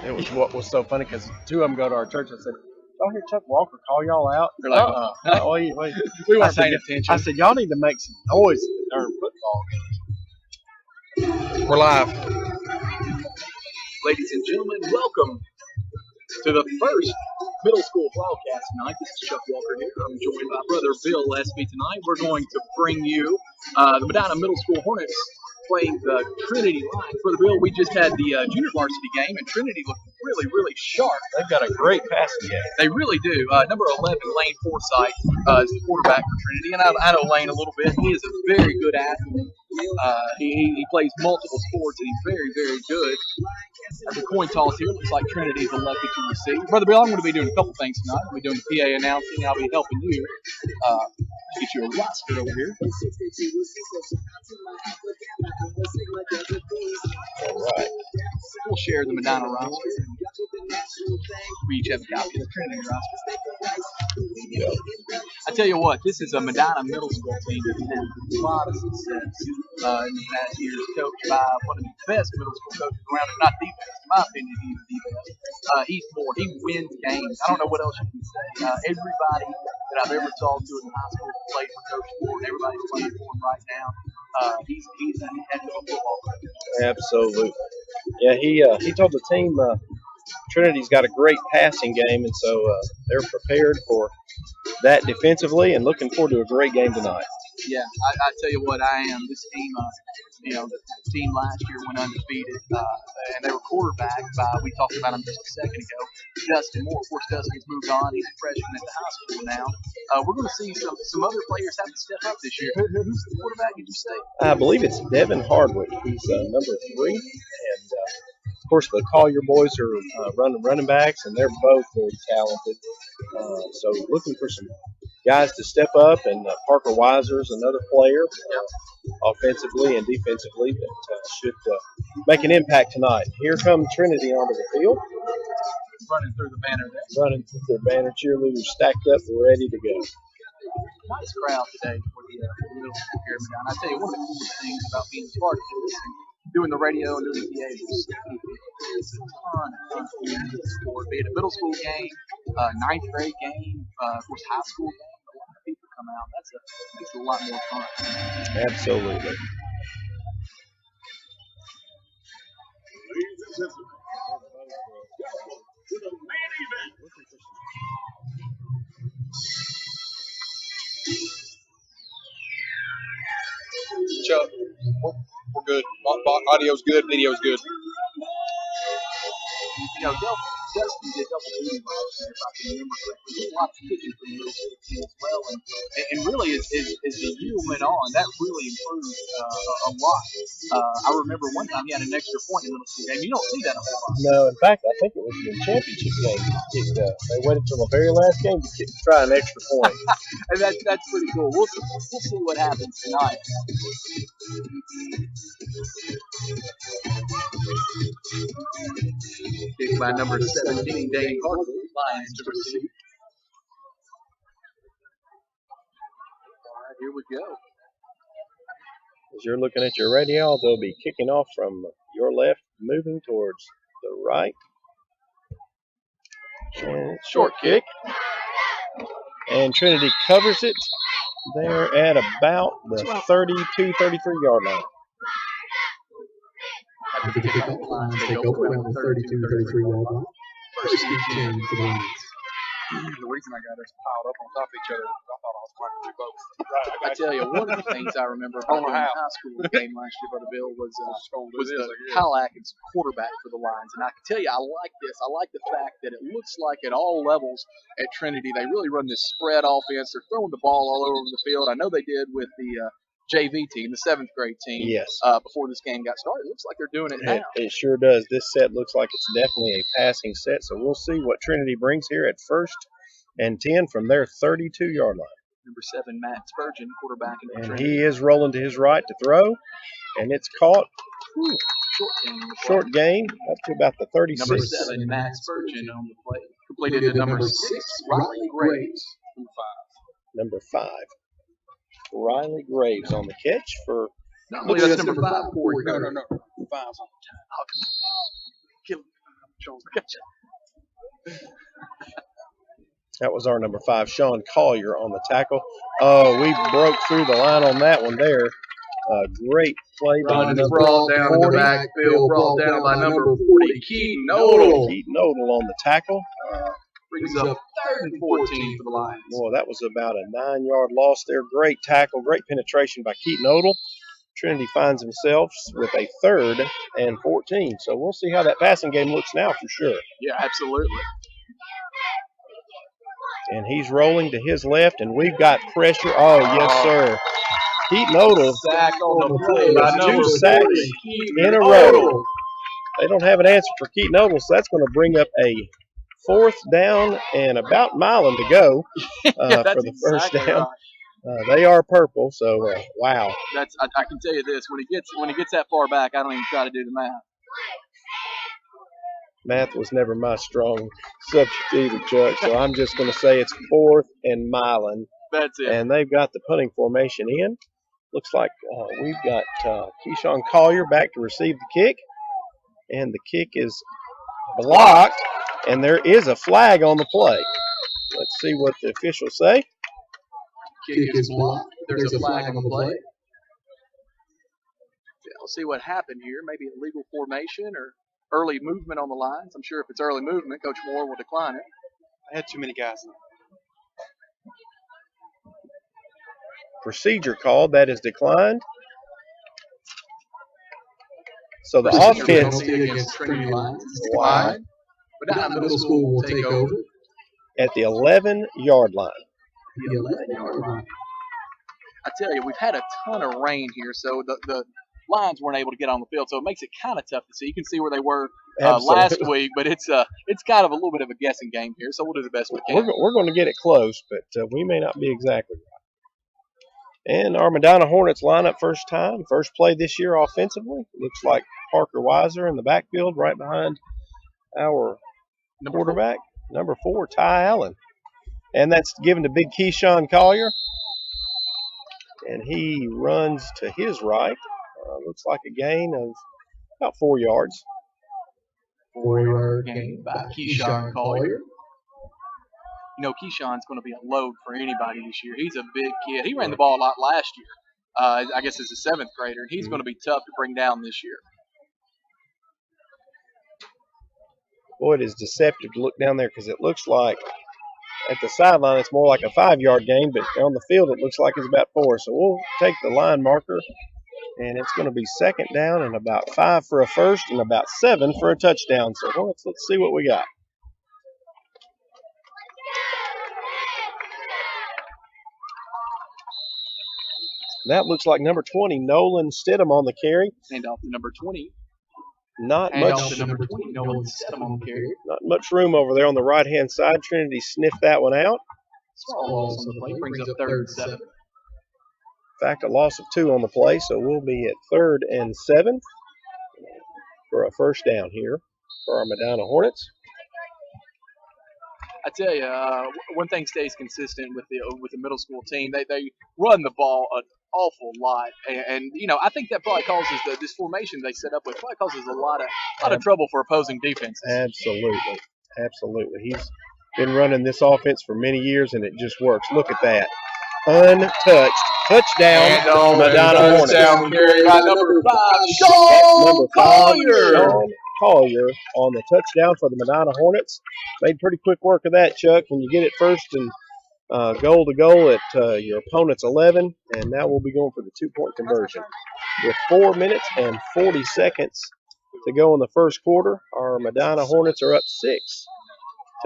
It was what was so funny because two of them go to our church. I said, "Y'all hear Chuck Walker call y'all out?" They're like, wait. We I weren't said, paying attention. I said, "Y'all need to make some noise during football game." We're live. Ladies and gentlemen, welcome to the first middle school broadcast tonight. This is Chuck Walker here. I'm joined by Brother Bill Espy tonight. We're going to bring you the Medina Middle School Hornets playing the Trinity line. Brother Bill, we just had the junior varsity game, and Trinity looked really sharp. They've got a great passing game. They really do. Number 11, Lane Forsythe, is the quarterback for Trinity. And I know Lane a little bit. He is a very good athlete. He plays multiple sports, and he's very good. The coin toss here looks like Trinity's elected to receive. Brother Bill, I'm going to be doing a couple things tonight. I'll be doing the PA announcing. I'll be helping you get you a roster over here. All right. We'll share the Medina roster. We each have a copy of the Trinity roster. Yeah. I tell you what, this is a Medina middle school team that's had a lot of success in the past years, coached by one of the best middle school coaches around. If not the best, in my opinion, he's the best. He wins games. I don't know what else you can say. Everybody that I've ever talked to in high school played for Coach Ford. Everybody's playing for him right now. He's a heck of a football player. Absolutely. Yeah, he told the team Trinity's got a great passing game, and so they're prepared for that defensively and looking forward to a great game tonight. Yeah, I tell you what, I am. This team, the team last year went undefeated, and they were quarterbacked by, we talked about him just a second ago, Justin Moore. Of course, Justin's moved on. He's a freshman at the high school now. We're going to see some other players have to step up this year. Who's the quarterback, did you say? I believe it's Devin Hardwick. He's number 3, and of course, the Collier boys are running backs, and they're both very talented. So looking for some guys to step up, and Parker Weiser's another player, offensively and defensively, that should make an impact tonight. Here comes Trinity onto the field. Running through the banner there. Running through their banner, cheerleaders stacked up and ready to go. Nice crowd today for the middle school here in Medina. I tell you, one of the coolest things about being a part of this and doing the radio and doing the PA is it's a ton of community support. Be it a middle school game, ninth grade game, of course, high school game. A lot of people come out. Makes it a lot more fun. Absolutely. Ladies and gentlemen, welcome to the main event. Chuck, we're good. Audio's good, video's good. Justin did double duty last year, if I can remember correctly. There's lots of pitching for the middle school team as well, and really, as the year went on, that really improved a lot. I remember one time he had an extra point in the middle school game. You don't see that a whole lot. No, in fact, I think it was the championship game. They waited until the very last game to try an extra point. And that's pretty cool. We'll see what happens tonight. Kicked by number 17, Danny Hartford, Lions to receive. All right, here we go. As you're looking at your radio, they'll be kicking off from your left, moving towards the right. And short kick. And Trinity covers it. They're at about the 32, 33-yard line. The kickoff line take over around the 32, 33-yard line. First and 10 for the Lions. The reason I got us piled up on top of each other is I thought I was going to do both. Right, I tell you, one of the things I remember about the high school game last year, Brother Bill, was Kyle Atkins, quarterback for the Lions. And I can tell you, I like this. I like the fact that it looks like at all levels at Trinity, they really run this spread offense. They're throwing the ball all over the field. I know they did with the JV team, the 7th grade team, yes. Before this game got started. It looks like they're doing it now. It sure does. This set looks like it's definitely a passing set, so we'll see what Trinity brings here at 1st and 10 from their 32-yard line. Number 7, Matt Spurgeon, quarterback in And Trinity. he is rolling to his right to throw, and it's caught. Short gain up to about the 36. Number 7, Matt Spurgeon on the play. Completed to number 6, Riley Graves. Number 5. Riley Graves on the catch for. No, that's number 5. No. 5's on the Sean's. That was our number 5, Sean Collier, on the tackle. Oh, we broke through the line on that one there. Great play by Running ball down in the backfield, brought down by number 40, Keaton Odell. Keaton Odell on the tackle. Brings up 3rd and 14 for the Lions. Boy, that was about a 9-yard loss there. Great tackle, great penetration by Keaton Odell. Trinity finds themselves with a 3rd and 14. So we'll see how that passing game looks now for sure. Yeah, absolutely. And he's rolling to his left, and we've got pressure. Oh, yes, sir. Keaton Odell. Sack on the play by number 2 sacks 40, in a row. They don't have an answer for Keaton Odell, so that's going to bring up a 4th down and about miling to go for the first down. Right. They are purple, so wow. I can tell you this: when he gets that far back, I don't even try to do the math. Math was never my strong subject either, Chuck. So I'm just going to say it's 4th and miling. That's it. And they've got the punting formation in. Looks like we've got Keyshawn Collier back to receive the kick, and the kick is blocked, and there is a flag on the play. Let's see what the officials say. Kick is blocked. There's a flag on the play. We'll see what happened here. Maybe illegal formation or early movement on the lines. I'm sure if it's early movement, Coach Moore will decline it. I had too many guys in. Procedure called. That is declined. So the offense against Trinity Lions is declined. But now the middle school will take over at the 11-yard line. The 11-yard line. I tell you, we've had a ton of rain here, so the Lions weren't able to get on the field, so it makes it kind of tough to see. You can see where they were last week, but it's kind of a little bit of a guessing game here, so we'll do the best we can. We're going to get it close, but we may not be exactly right. And our Medina Hornets lineup first play this year offensively. Looks like Parker Weiser in the backfield right behind our quarterback, number 4, Ty Allen. And that's given to big Keyshawn Collier. And he runs to his right. Looks like a gain of about 4 yards. 4-yard gain by Keyshawn Collier. You know, Keyshawn's going to be a load for anybody this year. He's a big kid. He ran the ball a lot last year, I guess as a 7th grader, and he's going to be tough to bring down this year. Boy, it is deceptive to look down there because it looks like at the sideline it's more like a 5-yard gain, but on the field it looks like it's about 4. So we'll take the line marker, and it's going to be 2nd down and about 5 for a first and about 7 for a touchdown. So let's see what we got. That looks like number 20, Nolan Stidham on the carry. Hand off to number 20. Not Hand much. off to number 20, Nolan Stidham on the carry. Not much room over there on the right-hand side. Trinity sniffed that one out. Small loss on the play, brings up 3rd and 7. In fact, a loss of 2 on the play, so we'll be at 3rd and 7 for a first down here for our Medina Hornets. I tell you, one thing stays consistent with the middle school team. They run the ball an awful lot, and you know I think that probably causes this formation they set up with probably causes a lot of trouble for opposing defenses. Absolutely. He's been running this offense for many years, and it just works. Look at that, untouched touchdown, Medina Hornets. Touchdown carry by number 5, Sean Collier. Sean Collier on the touchdown for the Medina Hornets. Made pretty quick work of that, Chuck. When you get it 1st and goal to goal at your opponent's 11, and now we'll be going for the 2-point conversion. With 4 minutes and 40 seconds to go in the first quarter, our Medina Hornets are up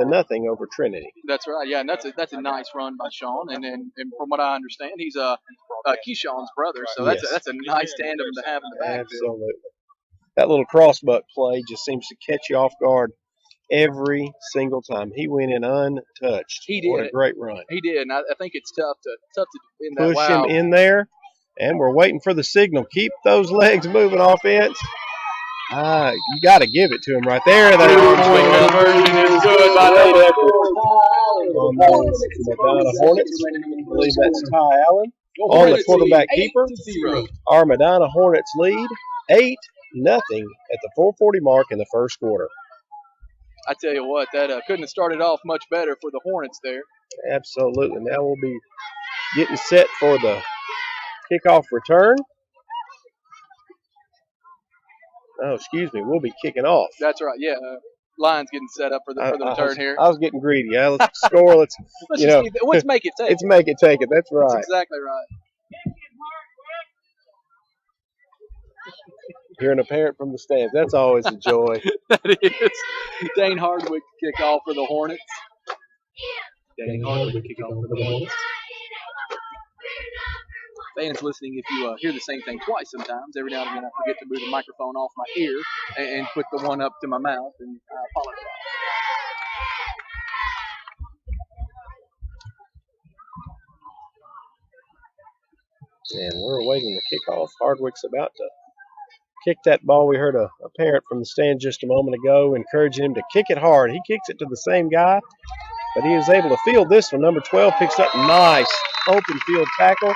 6-0 over Trinity. That's right, yeah, and that's a nice run by Sean, and from what I understand, he's Keyshawn's brother, so that's a nice tandem to have in the backfield. Absolutely. That little crossbuck play just seems to catch you off guard every single time. He went in untouched. He did. What a great run. He did, and I think it's tough to defend that. Push him in there, and we're waiting for the signal. Keep those legs moving, offense. You got to give it to him right there. That conversion is good by on the Medina Hornets. I believe that's Ty Allen on the quarterback keeper. Our Medina Hornets lead 8-0 at the 4:40 mark in the first quarter. I tell you what, that couldn't have started off much better for the Hornets there. Absolutely. Now we'll be getting set for the kickoff return. Oh, excuse me. We'll be kicking off. That's right. Yeah. Line's getting set up for the return here. I was getting greedy. Yeah, let's score. Let's make it take it. Let's make it take it. That's right. That's exactly right. Hearing a parent from the stands, that's always a joy. That is. Dane Hardwick kick off for the Hornets. Dane Hardwick kick off for the Hornets. Fans listening, if you hear the same thing twice sometimes, every now and again I forget to move the microphone off my ear and put the one up to my mouth, and I apologize. And we're awaiting the kickoff. Hardwick's about to kick that ball. We heard a parent from the stand just a moment ago encouraging him to kick it hard. He kicks it to the same guy, but he is able to field this one. Number 12 picks up nice open field tackle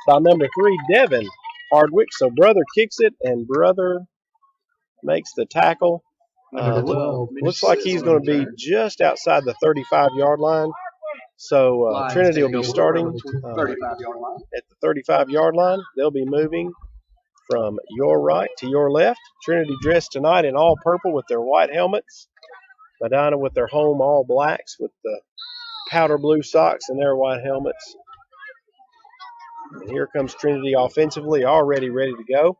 by number 3, Devin Hardwick. So brother kicks it, and brother makes the tackle. Looks like he's going to be just outside the 35-yard line. So Trinity will be starting at the 35-yard line. They'll be moving from your right to your left. Trinity dressed tonight in all purple with their white helmets. Medina with their home all blacks with the powder blue socks and their white helmets. And here comes Trinity offensively, already ready to go.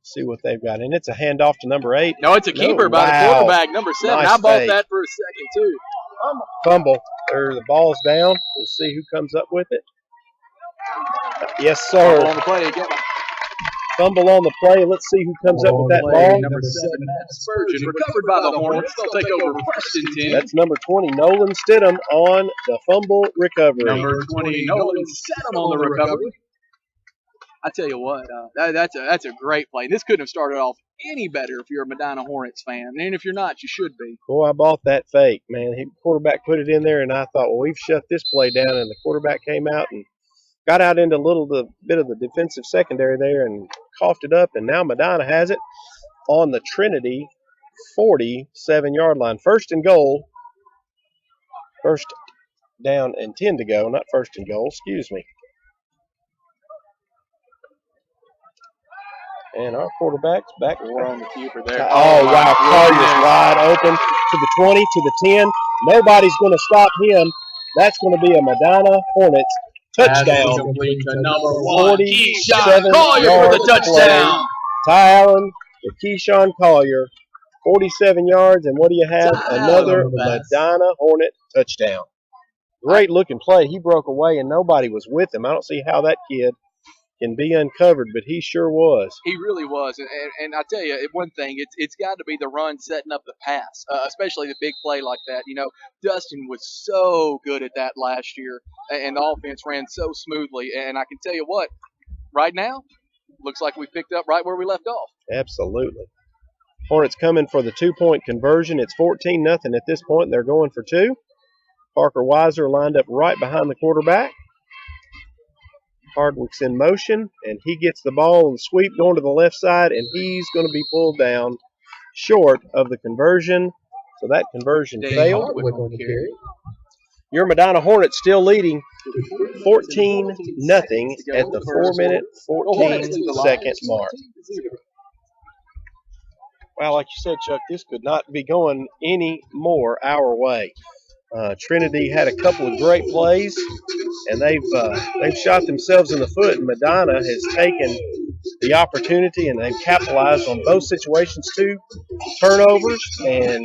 See what they've got. And it's a handoff to number 8. No, it's a keeper by the quarterback, number 7. Nice I bought fake. that for a second, too. Fumble. There, the ball's down. We'll see who comes up with it. Yes, sir. Fumble on the play again. Fumble on the play. Let's see who comes up with that ball. Number 7, Matt Spurgeon, recovered by the Hornets. They'll take over first and 10. That's number 20, Nolan Stidham on the fumble recovery. Number 20, Nolan Stidham on the recovery. I tell you what, that's a great play. This couldn't have started off any better if you're a Medina Hornets fan. And if you're not, you should be. Boy, I bought that fake, man. The quarterback put it in there, and I thought, well, we've shut this play down. And the quarterback came out and got out into a bit of the defensive secondary there and coughed it up. And now Medina has it on the Trinity 47-yard line. First and goal. First down and 10 to go. Not first and goal, excuse me. And our quarterback's back. We're on the keeper there. Oh, wow. Collier's wide open to the 20, to the 10. Nobody's going to stop him. That's going to be a Medina Hornets touchdown. Complete to number 1, 47 Collier for the touchdown. Ty Allen with Keyshawn Collier, 47 yards. And what do you have? Another Medina Hornet touchdown. Great looking play. He broke away and nobody was with him. I don't see how that kid can be uncovered, but he sure was. He really was, and I tell you, one thing, it's got to be the run setting up the pass, especially the big play like that. You know, Dustin was so good at that last year, and the offense ran so smoothly. And I can tell you what, right now, looks like we picked up right where we left off. Absolutely. Hornets coming for the 2-point conversion. It's 14-0 at this point. They're going for 2. Parker Weiser lined up right behind the quarterback. Hardwick's in motion, and he gets the ball and sweep going to the left side, and he's going to be pulled down short of the conversion. So that conversion failed. Your Medina Hornets still leading 14-0 at the 4-minute, 14-second mark. Well, like you said, Chuck, this could not be going any more our way. Trinity had a couple of great plays, and they've shot themselves in the foot. And Medina has taken the opportunity, and they've capitalized on both situations: 2 turnovers and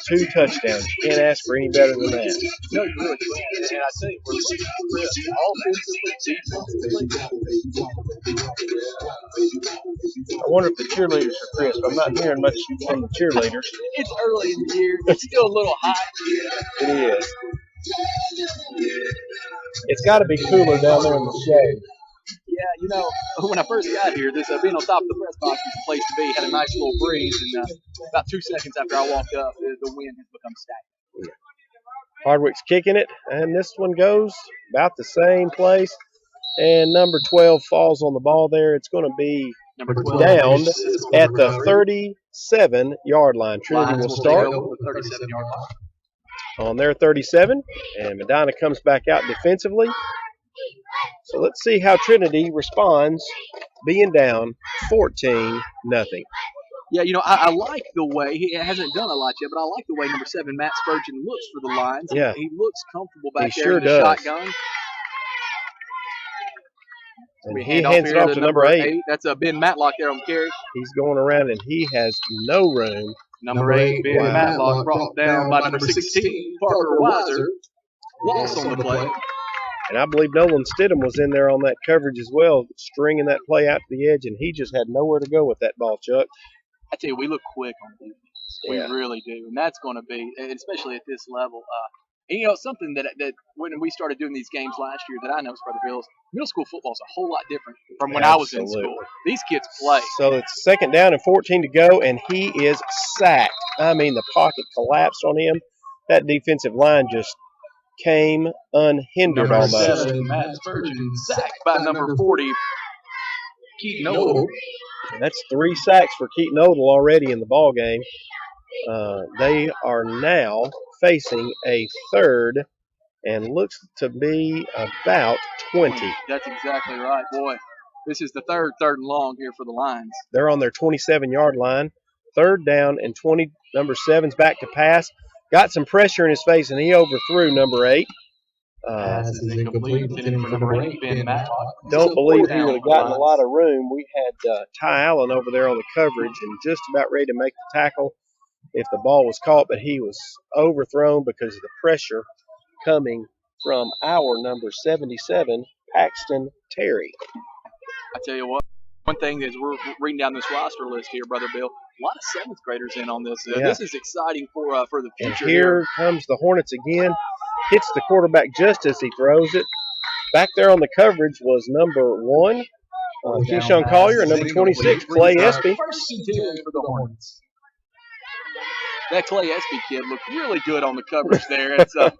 2 touchdowns. You can't ask for any better than that. No, you really can't. And I tell you, we're looking for this I wonder if the cheerleaders are crisp. I'm not hearing much from the cheerleaders. It's early in the year. It's still a little hot. It is. It's got to be cooler down there in the shade. Yeah, you know, when I first got here, this being on top of the press box was the place to be. Had a nice little breeze, and about 2 seconds after I walked up, the wind has become stagnant. Hardwick's kicking it, and this one goes about the same place. And number 12 falls on the ball there. It's going to be Number 12. Downed at the 37-yard line. Trinity will start The 37-yard line. on their 37, and Medina comes back out defensively. So let's see how Trinity responds, being down 14-0. Yeah, I like the way he hasn't done a lot yet, but I like the way number 7 Matt Spurgeon looks for the Lions. Yeah, he looks comfortable back he there sure in the does. shotgun. And he hands it off to number 8. That's a Ben Matlock there on carry. He's going around and he has no room. Number 8 Ben Matlock brought down by number 16 Parker Weiser. Lost on the play. And I believe Nolan Stidham was in there on that coverage as well, stringing that play out to the edge, and he just had nowhere to go with that ball, Chuck. I tell you, we look quick on defense. Yeah. We really do, and that's going to be, especially at this level. And something that when we started doing these games last year that I noticed, Brother Bills, middle school football is a whole lot different from when I was in school. These kids play. So it's 2nd down and 14 to go, and he is sacked. I mean, the pocket collapsed on him. That defensive line just came unhindered number almost. 7, Matt Spurgeon, sacked by number 40, Keaton Odell. That's 3 sacks for Keaton Odell already in the ball game. They are now facing a 3rd and looks to be about 20. That's exactly right, boy. This is the third and long here for the Lions. They're on their 27-yard line. 3rd down and 20. Number 7's back to pass. Got some pressure in his face, and he overthrew number 8. This is incomplete. For number 8, Ben Matlock. Don't believe he would have gotten a lot of room. We had Ty Allen over there on the coverage and just about ready to make the tackle if the ball was caught, but he was overthrown because of the pressure coming from our number 77, Paxton Terry. I tell you what, one thing is we're reading down this roster list here, Brother Bill. A lot of 7th graders in on this. Yeah. This is exciting for the future. And here comes the Hornets again. Hits the quarterback just as he throws it. Back there on the coverage was number 1, Keyshawn Collier, and number 26, Clay Espy. First and 10 for the Hornets. That Clay Espy kid looked really good on the coverage there. It's a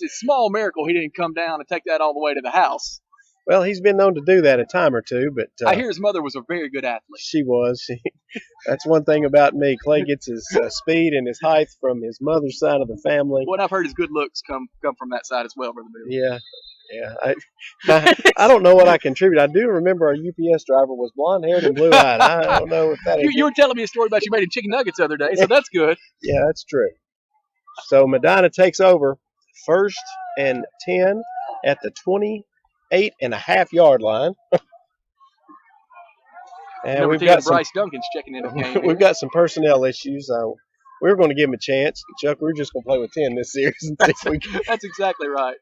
small miracle he didn't come down and take that all the way to the house. Well, he's been known to do that a time or two, but I hear his mother was a very good athlete. She was. That's one thing about me. Clay gets his speed and his height from his mother's side of the family. Well, I've heard his good looks come from that side as well, Brother Bill. Yeah. I don't know what I contribute. I do remember our UPS driver was blonde-haired and blue-eyed. I don't know if that. You were telling me a story about you made chicken nuggets the other day, so that's good. Yeah, that's true. So Medina takes over 1st and 10 at the 28.5-yard line. And we've got Bryce Duncan's checking in the game. We've got some personnel issues. We were going to give him a chance. Chuck, we're just going to play with 10 this series. That's exactly right.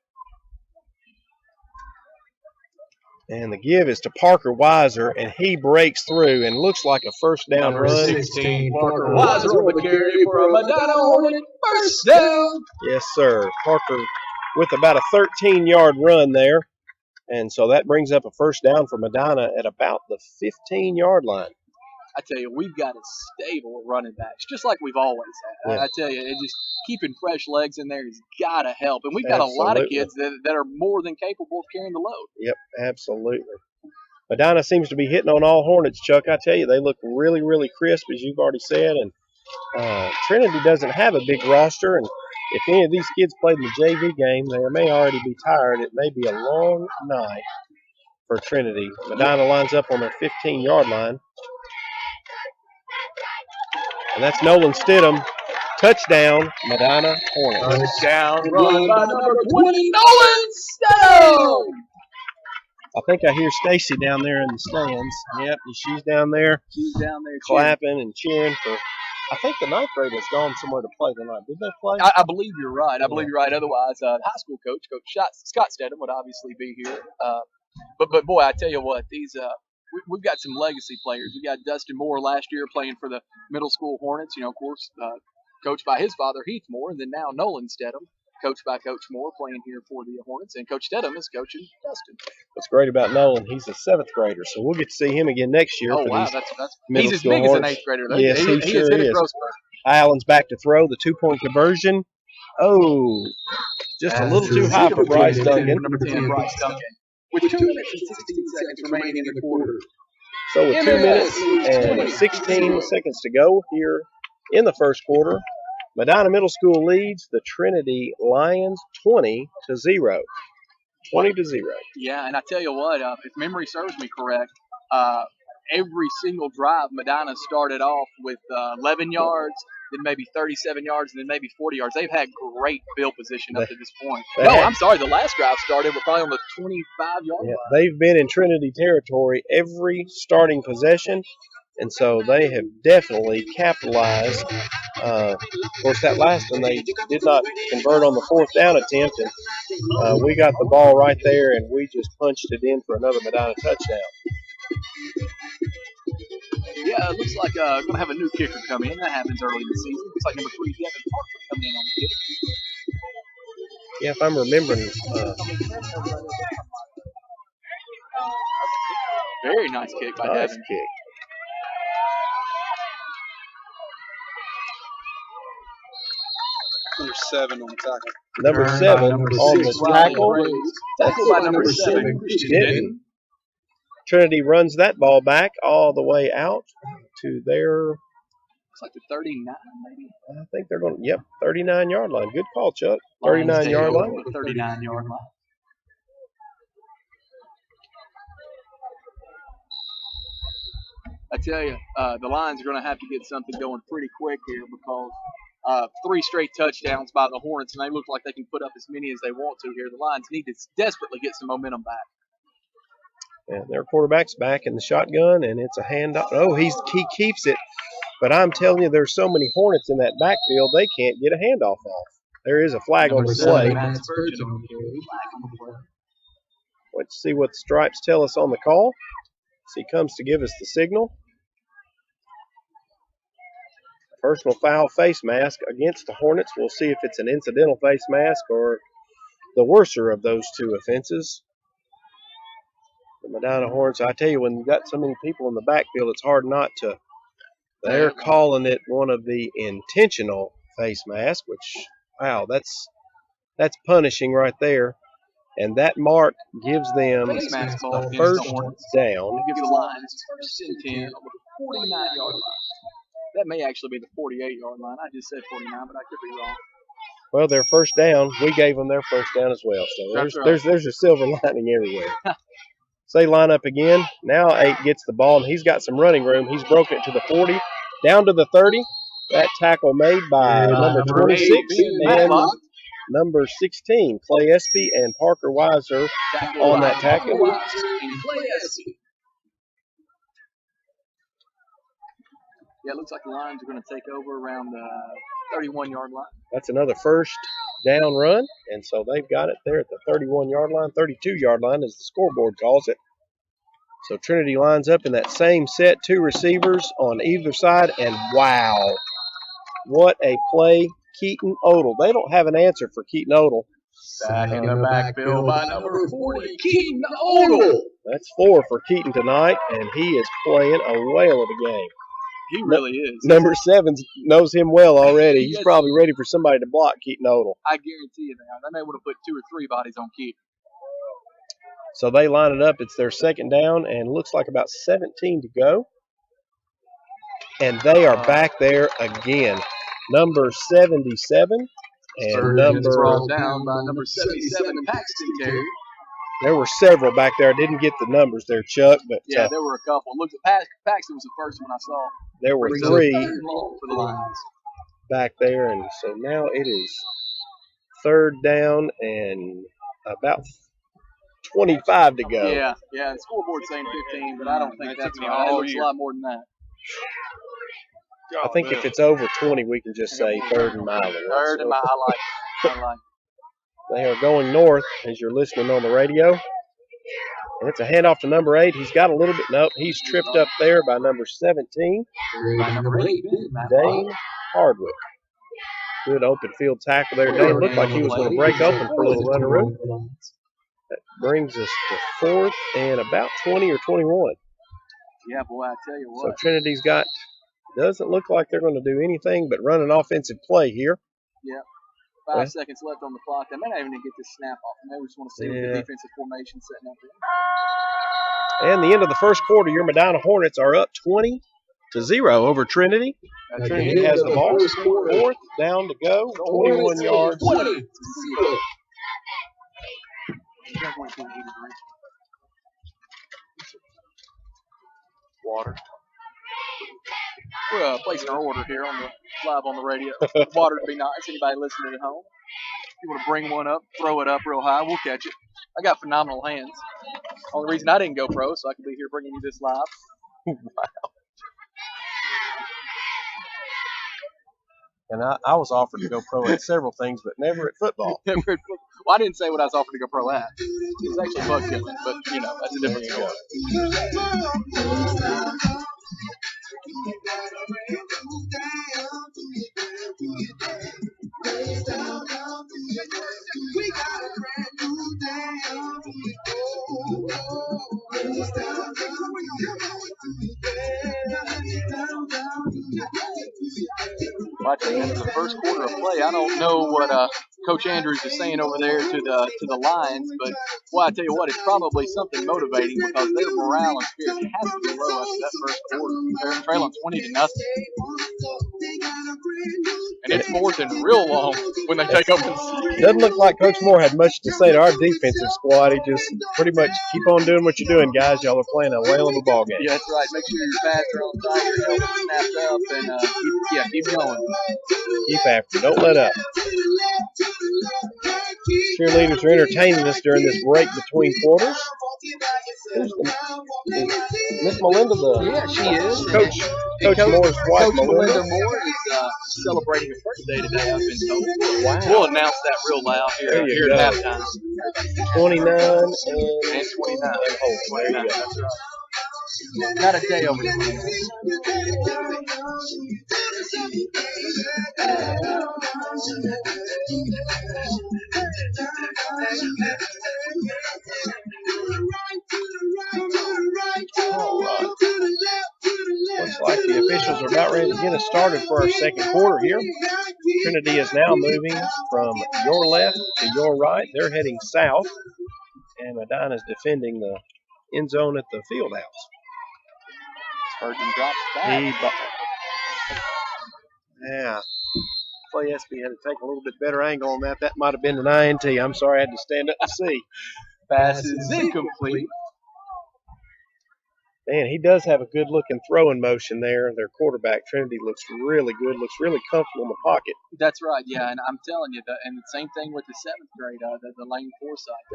And the give is to Parker Weiser, and he breaks through and looks like a 1st down number run. 16, Parker Weiser on the carry for a Medina Hornet 1st down. Yes, sir. Parker with about a 13-yard run there. And so that brings up a 1st down for Medina at about the 15-yard line. I tell you, we've got a stable of running backs, just like we've always had. Yeah. I tell you, it just keeping fresh legs in there has got to help. And we've got a lot of kids that are more than capable of carrying the load. Yep, absolutely. Medina seems to be hitting on all Hornets, Chuck. I tell you, they look really, really crisp, as you've already said. And Trinity doesn't have a big roster. And if any of these kids played in the JV game, they may already be tired. It may be a long night for Trinity. Medina lines up on their 15-yard line. And that's Nolan Stidham. Touchdown, Medina Hornets. Touchdown run by number 20, Nolan Stidham. I think I hear Stacy down there in the stands. Yep, she's down there. She's down there clapping and cheering for. I think the 9th grade has gone somewhere to play tonight. Did they play? I believe you're right. I believe you're right. Otherwise, the high school coach, Scott Stedham, would obviously be here. But boy, I tell you what, these we've got some legacy players. We got Dustin Moore last year playing for the middle school Hornets. Of course, coached by his father, Heath Moore, and then now Nolan Stedham, coached by Coach Moore, playing here for the Hornets, and Coach Stedham is coaching Dustin. What's great about Nolan, he's a 7th grader, so we'll get to see him again next year. Oh, wow, he's as big Hornets. as an 8th grader. Yes, he sure is. Allen's back to throw the 2-point conversion. Oh, just a little too high for Bryce Duncan. Number 10, Bryce Duncan. With 2 minutes and 16 seconds remaining in the quarter. So with 2 minutes and 16 seconds to go here in the first quarter, Medina Middle School leads the Trinity Lions 20-0. 20-0. Yeah, and I tell you what, if memory serves me correct, every single drive, Medina started off with 11 yards, then maybe 37 yards, and then maybe 40 yards. They've had great field position up to this point. I'm sorry, the last drive started, we're probably on the 25-yard line. They've been in Trinity territory every starting possession, and so they have definitely capitalized. Of course, that last one they did not convert on the fourth down attempt, and we got the ball right there, and we just punched it in for another Medina touchdown. Yeah, it looks like going to have a new kicker come in. That happens early in the season. Looks like number 3, Devin Parker, coming in on the kick. Yeah, if I'm remembering. Very nice kick by Devin. Kick. Number 7 on the tackle. Number 7 on the tackle. Tackle by number 7, Christian. Trinity runs that ball back all the way out to their. Looks like the 39, maybe. I think they're going. 39-yard line. Good call, Chuck. 39-yard line. 39-yard line. I tell you, the Lions are going to have to get something going pretty quick here because 3 straight touchdowns by the Hornets, and they look like they can put up as many as they want to here. The Lions need to desperately get some momentum back. And their quarterback's back in the shotgun, and it's a handoff. Oh, he keeps it. But I'm telling you, there's so many Hornets in that backfield, they can't get a handoff off. There is a flag on the play. Let's see what the stripes tell us on the call. So he comes to give us the signal. Personal foul face mask against the Hornets. We'll see if it's an incidental face mask or the worser of those 2 offenses. The Medina Hornets, I tell you, when you've got so many people in the backfield, it's hard not to. They're calling it one of the intentional face masks, which, wow, that's punishing right there. And that mark gives them a first down. Gives the Lions first and 10 on the 49-yard line. That may actually be the 48-yard line. I just said 49, but I could be wrong. Well, their first down, we gave them their first down as well. So there's a silver lining everywhere. So they line up again. Now 8 gets the ball, and he's got some running room. He's broken it to the 40, down to the 30. That tackle made by number 26 and number 16, Clay Espy and Parker Weiser on that tackle. Yeah, it looks like the Lions are going to take over around the 31-yard line. That's another first down run, and so they've got it there at the 31-yard line, 32-yard line as the scoreboard calls it. So Trinity lines up in that same set, 2 receivers on either side, and wow, what a play. Keaton Odell. They don't have an answer for Keaton Odell. Back in the backfield by number 40, Keaton Odell. That's 4 for Keaton tonight, and he is playing a whale of a game. He really is. Number 7 knows him well already. He's probably ready for somebody to block Keaton Odell. I guarantee you that. They may want to put 2 or 3 bodies on Keaton. So they line it up. It's their second down, and looks like about 17 to go. And they are back there again. Number 77 and brought down by number 77, Paxton Terry. There were several back there. I didn't get the numbers there, Chuck, but yeah, there were a couple. Look, Paxton was the first one I saw. There were 3 for the Lions back there, and so now it is third down and about 25 to go. Yeah, the scoreboard's saying 15, but I don't think that's right. It looks a lot more than that. I think if it's over 20, we can just say third and mile. Third and mile, I like it. They are going north as you're listening on the radio. And it's a handoff to number 8. He's got a little bit. Nope, he's tripped up there by number 17. Dane Hardwick. Good open field tackle there. Dane looked like he was going to break open for a little runner room. That brings us to 4th and about 20 or 21. Yeah, boy, I tell you what. So Trinity's got, doesn't look like they're going to do anything but run an offensive play here. Yeah. 5 seconds left on the clock. They may not even get this snap off. They just want to see what the defensive formation setting up And the end of the first quarter, your Medina Hornets are up 20-0 over Trinity. Trinity has the ball. Fourth down to go, 21 yards. Water. We're placing our order here live on the radio. Water would be nice. Anybody listening at home? If you want to bring one up, throw it up real high, we'll catch it. I got phenomenal hands. Only reason I didn't go pro, so I could be here bringing you this live. Wow. And I was offered to go pro at several things, but never at football. Well, I didn't say what I was offered to go pro at. It was actually bug killing, but, that's a different story. Watching into the first quarter of play, I don't know what Coach Andrews is saying over there to the Lions, but I tell you what, it's probably something motivating because their morale and spirit has to be low after that first quarter. They're trailing 20-0, and it's fourth and real long when they take over. Doesn't look like Coach Moore had much to say to our defensive squad. He just pretty much keep on doing what you're doing, guys. Y'all are playing a whale of a ball game. Yeah, that's right. Make sure your pads are on tight, your helmet snapped up, and keep going. Keep after. Don't let up. Cheerleaders are entertaining us during this break between quarters. Is Miss Melinda Yeah, she is. Coach Moore's wife, Coach Melinda Moore is celebrating her birthday today, I've been told. Wow. We'll announce that real loud here at halftime. 29 and 29. And hold. There you go. That's right. Not a day over there. All right. Looks like the officials are about ready to get us started for our second quarter here. Trinity is now moving from your left to your right. They're heading south, and Medina is defending the end zone at the field house. Spurgeon drops back. Yeah. Clay Espy had to take a little bit better angle on that. That might have been an INT. I'm sorry, I had to stand up to see. Pass is incomplete. Man, he does have a good-looking throwing motion there. Their quarterback, Trinity, looks really good, looks really comfortable in the pocket. That's right, yeah, and I'm telling you, and the same thing with the 7th grade, the Lane Forsyth.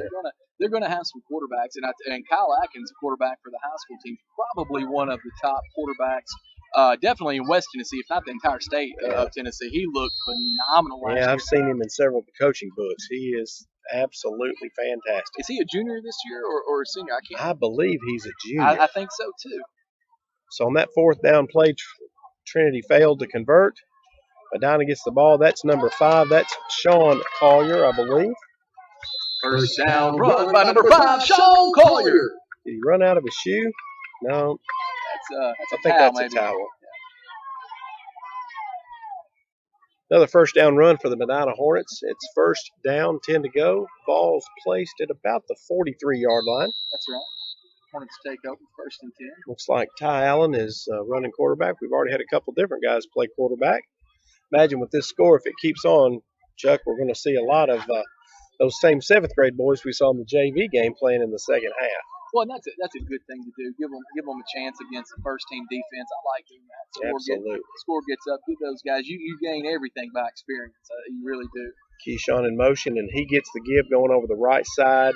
They're gonna have some quarterbacks, and Kyle Atkins, quarterback for the high school team, probably one of the top quarterbacks, definitely in West Tennessee, if not the entire state of Tennessee. He looked phenomenal last year. I've seen him in several of the coaching books. He is absolutely fantastic. Is he a junior this year or a senior? I believe he's a junior. I think so too. So on that fourth down play, Trinity failed to convert. Medina gets the ball. That's number 5. That's Sean Collier, I believe. First down run by number 5, Sean Collier. Did he run out of his shoe? No. I think that's a towel. Another first down run for the Medina Hornets. It's first down, 10 to go. Ball's placed at about the 43-yard line. That's right. Hornets take over first and 10. Looks like Ty Allen is running quarterback. We've already had a couple different guys play quarterback. Imagine with this score, if it keeps on, Chuck, we're going to see a lot of those same 7th grade boys we saw in the JV game playing in the second half. Well, and that's a good thing to do. Give them a chance against the first team defense. I like doing that. Absolutely. Score gets up. Give those guys. You gain everything by experience. You really do. Keyshawn in motion, and he gets the give going over the right side.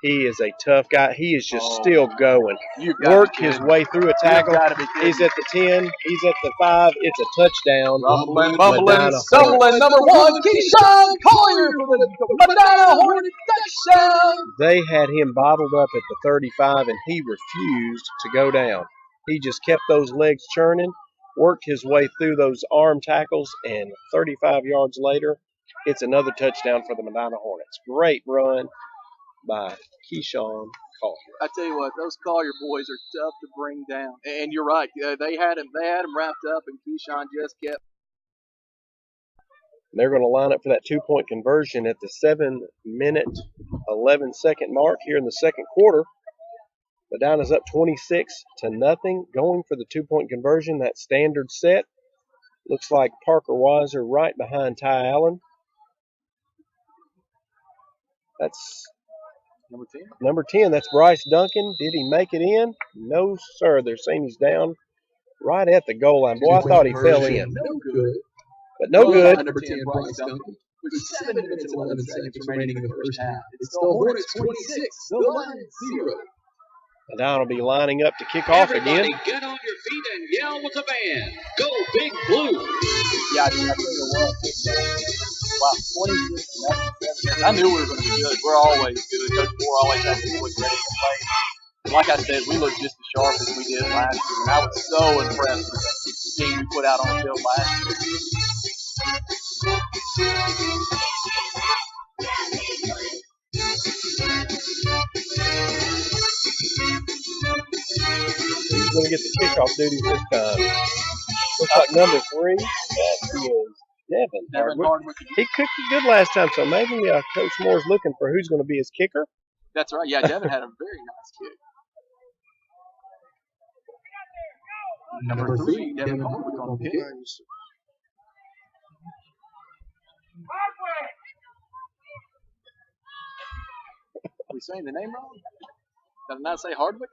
He is a tough guy. He is just still going. Worked his way through a tackle. He's at the 10. He's at the 5. It's a touchdown. Bumbling, stumbling, number 1, Keyshawn Collier for the Medina Hornet touchdown. They had him bottled up at the 35, and he refused to go down. He just kept those legs churning, worked his way through those arm tackles, and 35 yards later, it's another touchdown for the Medina Hornets. Great run by Keyshawn Collier. I tell you what, those Collier boys are tough to bring down. And you're right, they had him wrapped up, and Keyshawn just kept. They're going to line up for that 2-point conversion at the 7-minute, 11-second mark here in the second quarter. Medina's up 26-0, going for the 2-point conversion. That standard set. Looks like Parker Weiser right behind Ty Allen. That's Number 10. number 10. That's Bryce Duncan. Did he make it in? No, sir. They're saying he's down right at the goal line. Boy, I thought he fell in. No good. But no good. Number 10, Bryce Duncan. With 7 minutes and 11 seconds remaining in the first half. It's still Hornets 26, the Lions 0. Medina will be lining up to kick off again. Get on your feet and yell with the band. Go Big Blue. Yeah, I tell you what. Wow, 26. I knew we were going to be good. We're always good. Coach Moore always has the boys ready to play. And like I said, we looked just as sharp as we did last year. And I was so impressed with the team we put out on the field last year. He's going to get the kickoff duties this time. Looks like number 3. That is Devin Hardwick. He cooked it good last time, so maybe Coach Moore's looking for who's going to be his kicker. That's right. Yeah, Devin had a very nice kick. Number 3, Devin Hardwick on the kick. Are we saying the name wrong? Did I not say Hardwick?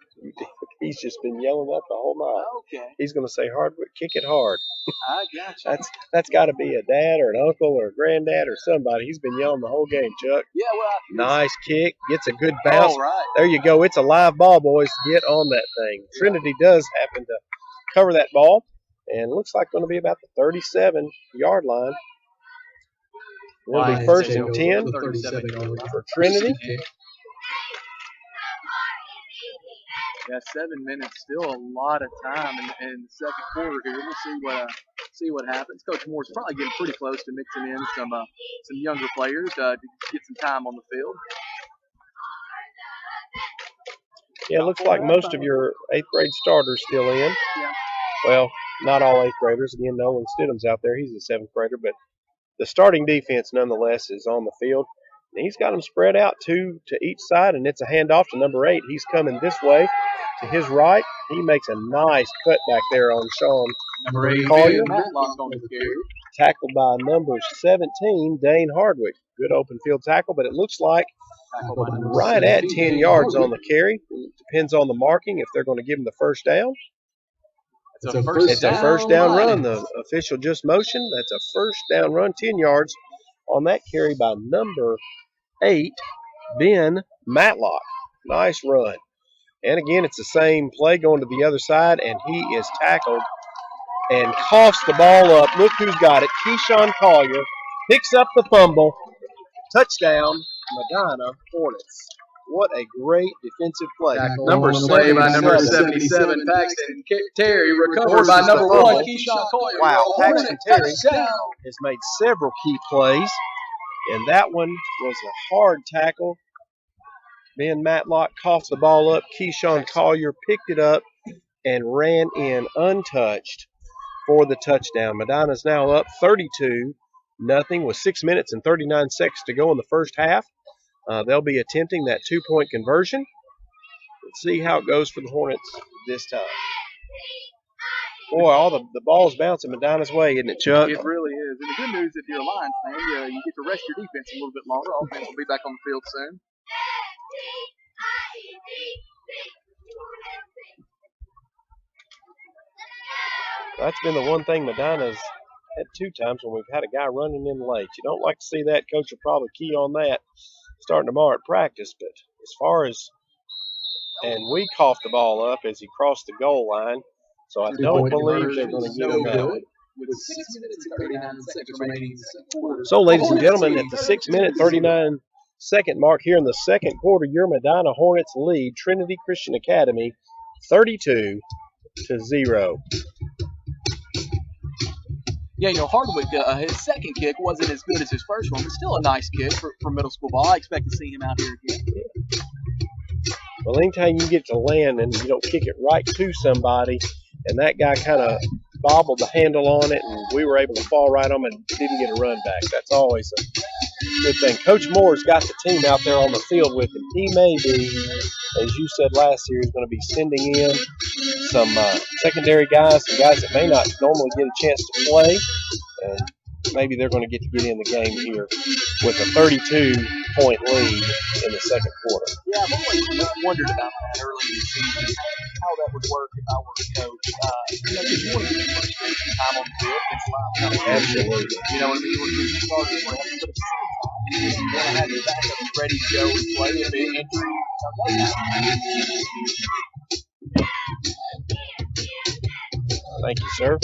He's just been yelling that the whole night. Okay. He's going to say Hardwick, kick it hard. I got you. That's got to be a dad or an uncle or a granddad or somebody. He's been yelling the whole game, Chuck. Yeah, well. Nice kick. Gets a good bounce. All right. There you go. It's a live ball, boys. Get on that thing. Trinity does happen to cover that ball. And looks like going to be about the 37-yard line. It'll be 1st and 10 for Trinity. Yeah, 7 minutes, still a lot of time in the second quarter here. We'll see what happens. Coach Moore's probably getting pretty close to mixing in some younger players to get some time on the field. Yeah, it looks like most of your 8th grade starters still in. Yeah. Well, not all 8th graders. Again, Nolan Stidham's out there. He's a 7th grader, but the starting defense nonetheless is on the field. And he's got them spread out 2 to each side, and it's a handoff to number 8. He's coming this way to his right. He makes a nice cut back there on Sean Number 8, Collier. on the carry. Tackled by number 17, Dane Hardwick. Good open field tackle, but it looks like right at 10 yards on the carry. Depends on the marking if they're going to give him the first down. It's a first down run. The official just motioned. That's a first down run, 10 yards on that carry by number 8, Ben Matlock. Nice run. And again, it's the same play going to the other side, and he is tackled and coughs the ball up. Look who's got it. Keyshawn Collier picks up the fumble. Touchdown, Medina Hornets. What a great defensive play. Number 77, Paxton Terry, recovered by number 1, Keyshawn Collier. Wow, Paxton Terry has made several key plays, and that one was a hard tackle. Ben Matlock coughed the ball up. Keyshawn Collier picked it up and ran in untouched for the touchdown. Medina's now up 32-0 with 6 minutes and 39 seconds to go in the first half. They'll be attempting that 2-point conversion. Let's see how it goes for the Hornets this time. Boy, all the ball's bouncing Medina's way, isn't it, Chuck? It really is. And the good news, if you're a Lions fan, you get to rest your defense a little bit longer. Offense will be back on the field soon. That's been the one thing Medina's had 2 times when we've had a guy running in late. You don't like to see that. Coach will probably key on that starting tomorrow at practice. But as far as, and we coughed the ball up as he crossed the goal line. So I don't believe they're going to get him out. With 6 minutes and 39 seconds remaining in the second quarter. So, ladies and gentlemen, at the 6-minute, 39-second mark here in the second quarter, your Medina Hornets lead Trinity Christian Academy 32-0. Yeah, Hardwick, his second kick wasn't as good as his first one, but still a nice kick for middle school ball. I expect to see him out here again. Well, anytime you get to land and you don't kick it right to somebody, and that guy kind of bobbled the handle on it, and we were able to fall right on him and didn't get a run back. That's always good thing. Coach Moore's got the team out there on the field with him. He may be, as you said last year, he's going to be sending in some secondary guys, some guys that may not normally get a chance to play, and maybe they're going to get in the game here with a 32-point lead in the second quarter. Yeah, I've always wondered about that early in the season, how that would work if I were a coach. Because you want to get the first time on the field against live competition. Absolutely. You know what I mean? When you start to play, but at the same time, you want to have your backup ready to go and play a big injury. Thank you, sir.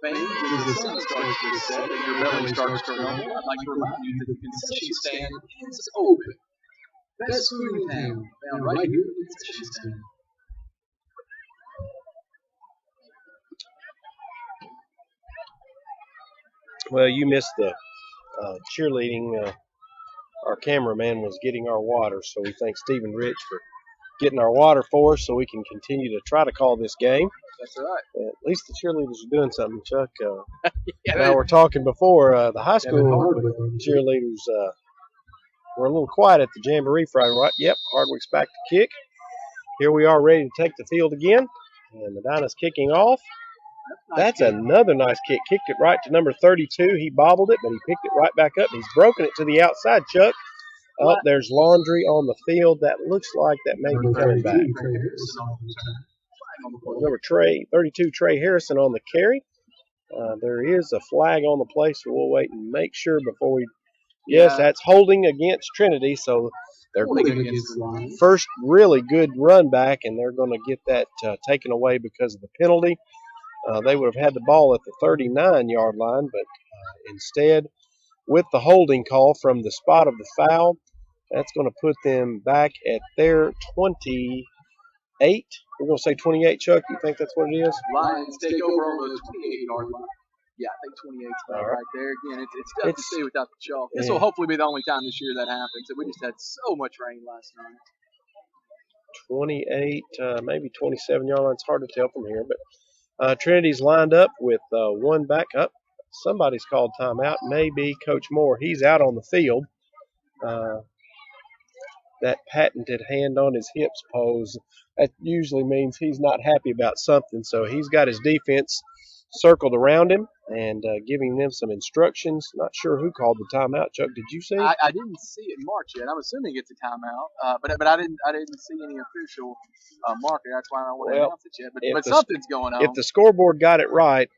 As the sun starts to set and your belly starts to rumble, I'd like to remind you that the concession stand is open. Best food in town, found right here at the concession stand. Well, you missed the cheerleading. Our cameraman was getting our water, so we thank Stephen Rich for getting our water for us so we can continue to try to call this game. That's right. At least the cheerleaders are doing something, Chuck. Now we're talking before the high school cheerleaders were a little quiet at the Jamboree Friday, right? Yep, Hardwick's back to kick. Here we are ready to take the field again, and Medina's kicking off. That's another nice kick. Kicked it right to number 32. He bobbled it, but he picked it right back up. He's broken it to the outside, Chuck. Oh, there's laundry on the field. That looks like that may be coming back. Number 32, Trey Harrison on the carry. There is a flag on the play, so we'll wait and make sure before we. Yes, that's holding against Trinity, so they're first really good run back, and they're going to get that taken away because of the penalty. They would have had the ball at the 39-yard line, but instead, with the holding call from the spot of the foul, that's going to put them back at their 28. We're going to say 28, Chuck. You think that's what it is? Lions take over on the 28-yard line. Yeah, I think 28's right there. Again, it's tough to see without the chalk. This will hopefully be the only time this year that happens. We just had so much rain last night. 28, maybe 27-yard line. It's hard to tell from here, but Trinity's lined up with one back up. Somebody's called timeout. Maybe Coach Moore. He's out on the field. That patented hand on his hips pose, that usually means he's not happy about something. So he's got his defense circled around him and giving them some instructions. Not sure who called the timeout. Chuck, did you see? I didn't see it mark yet. I'm assuming it's a timeout, but I didn't see any official marker. That's why I don't want to announce it yet. But something's going on. If the scoreboard got it right,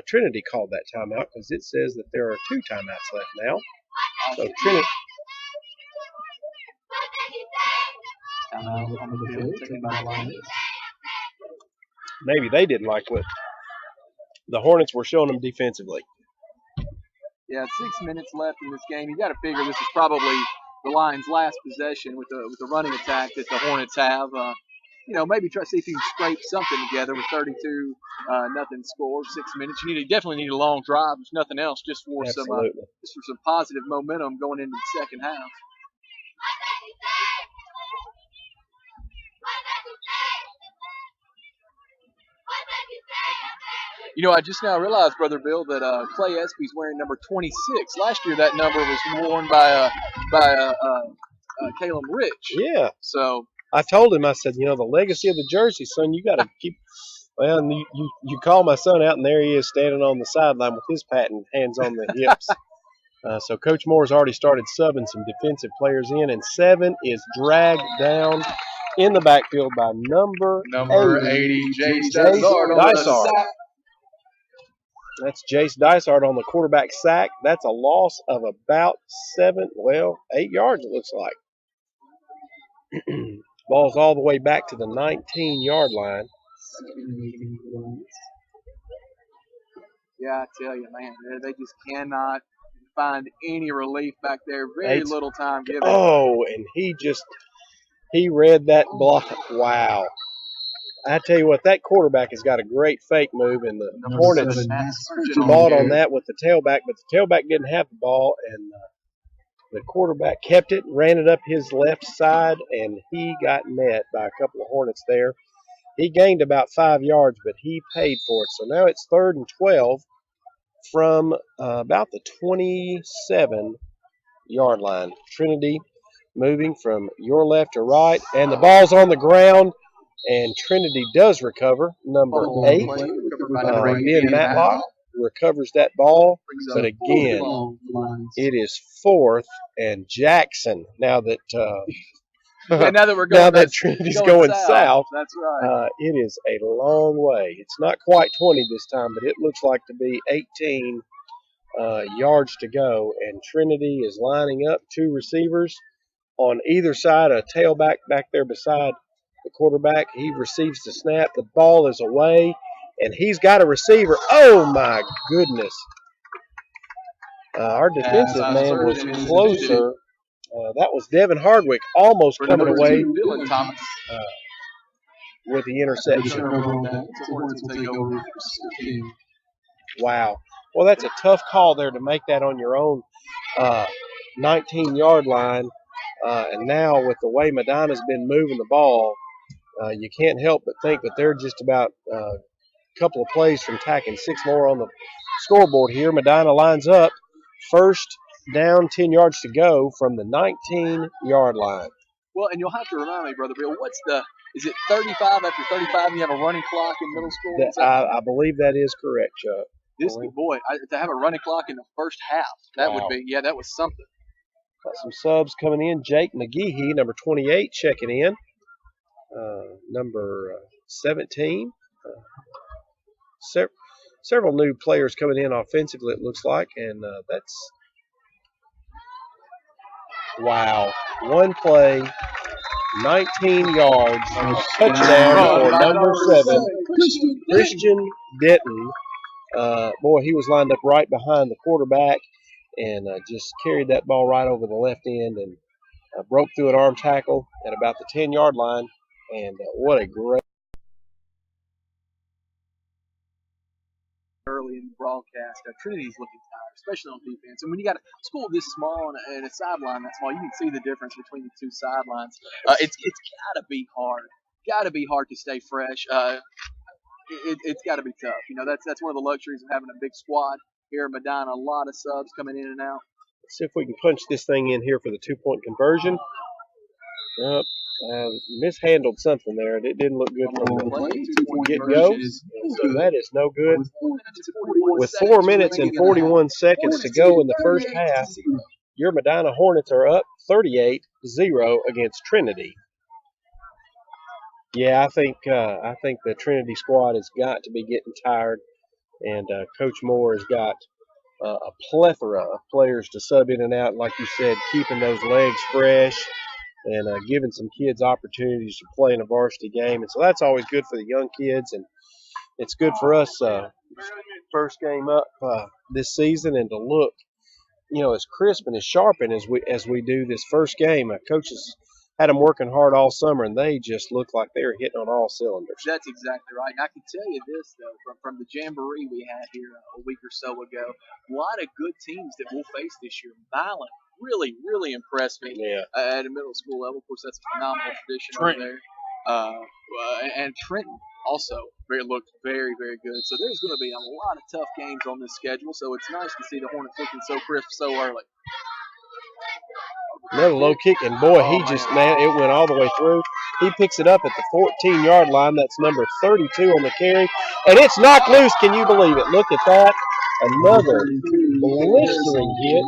Trinity called that timeout because it says that there are 2 timeouts left now. So Trinity. Maybe they didn't like what the Hornets were showing them defensively. Yeah, 6 minutes left in this game. You got to figure this is probably the Lions' last possession with the running attack that the Hornets have. Maybe try to see if you can scrape something together with 32 nothing score, 6 minutes. You definitely need a long drive, if nothing else, just for some positive momentum going into the second half. I just now realized, Brother Bill, that Clay Espy's wearing number 26. Last year, that number was worn by Caleb Rich. Yeah. So I told him, I said, the legacy of the jersey, son, you got to keep. Well, and you call my son out, and there he is standing on the sideline with his patent, hands on the hips. So Coach Moore's already started subbing some defensive players in, and 7 is dragged down in the backfield by number 80, Jay Dysart. That's Jace Dysart on the quarterback sack. That's a loss of about 8 yards, it looks like. Ball's all the way back to the 19-yard line. Yeah, I tell you, man, they just cannot find any relief back there. Very little time given. Oh, and he read that block. Wow. I tell you what, that quarterback has got a great fake move, and the Hornets bought on that with the tailback, but the tailback didn't have the ball, and the quarterback kept it, ran it up his left side, and he got met by a couple of Hornets there. He gained about 5 yards, but he paid for it. So now it's 3rd and 12 from about the 27-yard line. Trinity moving from your left to right, and the ball's on the ground, and Trinity does recover. Number 8, Ben Matlock recovers that ball, but again, it is 4th and Jackson. Now that now that Trinity's going south, that's right. it is a long way. It's not quite 20 this time, but it looks like to be 18 yards to go, and Trinity is lining up 2 receivers on either side, a tailback back there beside the quarterback. He receives the snap. The ball is away, and he's got a receiver. Oh, my goodness. Our defensive man was closer. That was Devin Hardwick almost coming away with the interception. Wow. Well, that's a tough call there to make that on your own 19-yard line. And now with the way Medina's been moving the ball, you can't help but think that they're just about a couple of plays from tacking 6 more on the scoreboard here. Medina lines up. First down, 10 yards to go from the 19-yard line. Well, and you'll have to remind me, Brother Bill, is it 35 after 35 and you have a running clock in middle school? I believe that is correct, Chuck. To have a running clock in the first half, that would be, that was something. Got some subs coming in. Jake McGehee, number 28, checking in. Number 17. Several new players coming in offensively, it looks like, and that's wow. One play, 19 yards, touchdown for number 7, Christian Denton. Boy, he was lined up right behind the quarterback and just carried that ball right over the left end and broke through an arm tackle at about the 10-yard line. And what a great early in the broadcast. Trinity's looking tired, especially on defense. And when you got a school this small and a sideline that small, you can see the difference between the 2 sidelines. It's got to be hard. Got to be hard to stay fresh. It's got to be tough. That's one of the luxuries of having a big squad here in Medina. A lot of subs coming in and out. Let's see if we can punch this thing in here for the 2-point conversion. Mishandled something there. It didn't look good from the get-go. So that is no good. With 4 minutes and 41 seconds to go in the first half, your Medina Hornets are up 38-0 against Trinity. Yeah, I think the Trinity squad has got to be getting tired, and Coach Moore has got a plethora of players to sub in and out, like you said, keeping those legs fresh and giving some kids opportunities to play in a varsity game. And so that's always good for the young kids, and it's good for us first game up this season, and to look, as crisp and as sharp and as we do this first game. Coaches had them working hard all summer, and they just look like they were hitting on all cylinders. That's exactly right. And I can tell you this, though, from the jamboree we had here a week or so ago, a lot of good teams that we'll face this year. Milan really, really impressed me at a middle school level. Of course, that's a phenomenal tradition over there. And Trenton also looked very, very good. So there's going to be a lot of tough games on this schedule. So it's nice to see the Hornets looking so crisp so early. Another low kick, and boy, it went all the way through. He picks it up at the 14-yard line. That's number 32 on the carry, and it's knocked loose. Can you believe it? Look at that. Another blistering hit.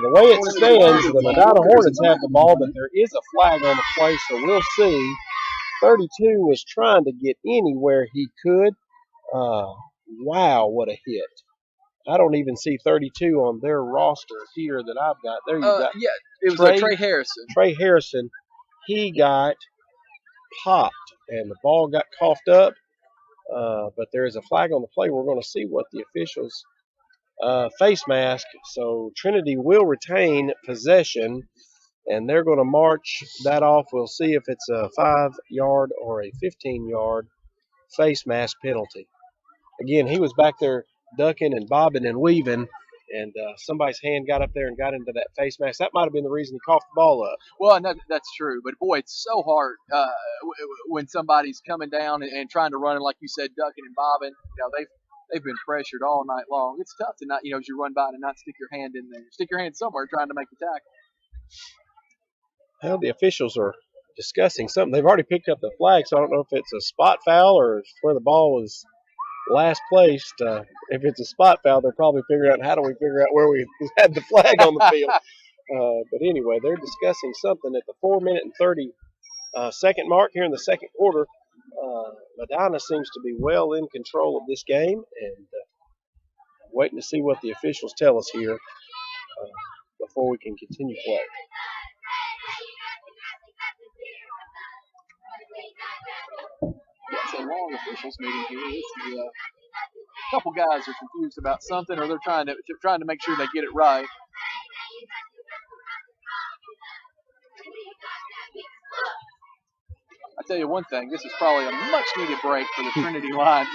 The way it stands, the Medina Hornets have the ball, but there is a flag on the play, so we'll see. 32 was trying to get anywhere he could. Wow, what a hit. I don't even see 32 on their roster here that I've got. There you got. Yeah, it was Trey Harrison. Trey Harrison, he got popped, and the ball got coughed up. But there is a flag on the play. We're going to see what the officials face mask. So Trinity will retain possession, and they're going to march that off. We'll see if it's a 5-yard or a 15-yard face mask penalty. Again, he was back there ducking and bobbing and weaving, and somebody's hand got up there and got into that face mask. That might have been the reason he coughed the ball up. Well, no, that's true. But, boy, it's so hard when somebody's coming down and trying to run, and like you said, ducking and bobbing. You know, they've been pressured all night long. It's tough to not, as you run by and not stick your hand in there. Stick your hand somewhere trying to make the tackle. Well, the officials are discussing something. They've already picked up the flag, so I don't know if it's a spot foul or where the ball was last placed. If it's a spot foul, they're probably figuring out how do we figure out where we had the flag on the field. But anyway, they're discussing something at the 4-minute and 30-second mark here in the second quarter. Medina seems to be well in control of this game, and waiting to see what the officials tell us here before we can continue play. It's a long officials meeting here. This is, a couple guys are confused about something, or they're trying to make sure they get it right. I tell you one thing, this is probably a much-needed break for the Trinity line.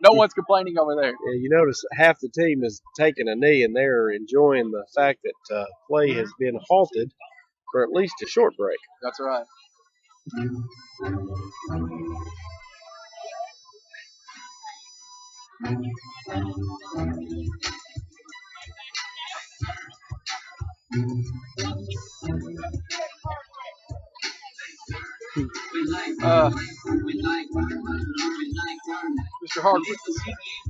No one's complaining over there. Yeah, you notice half the team is taking a knee, and they're enjoying the fact that play has been halted for at least a short break. That's right. Mr. Hardwick's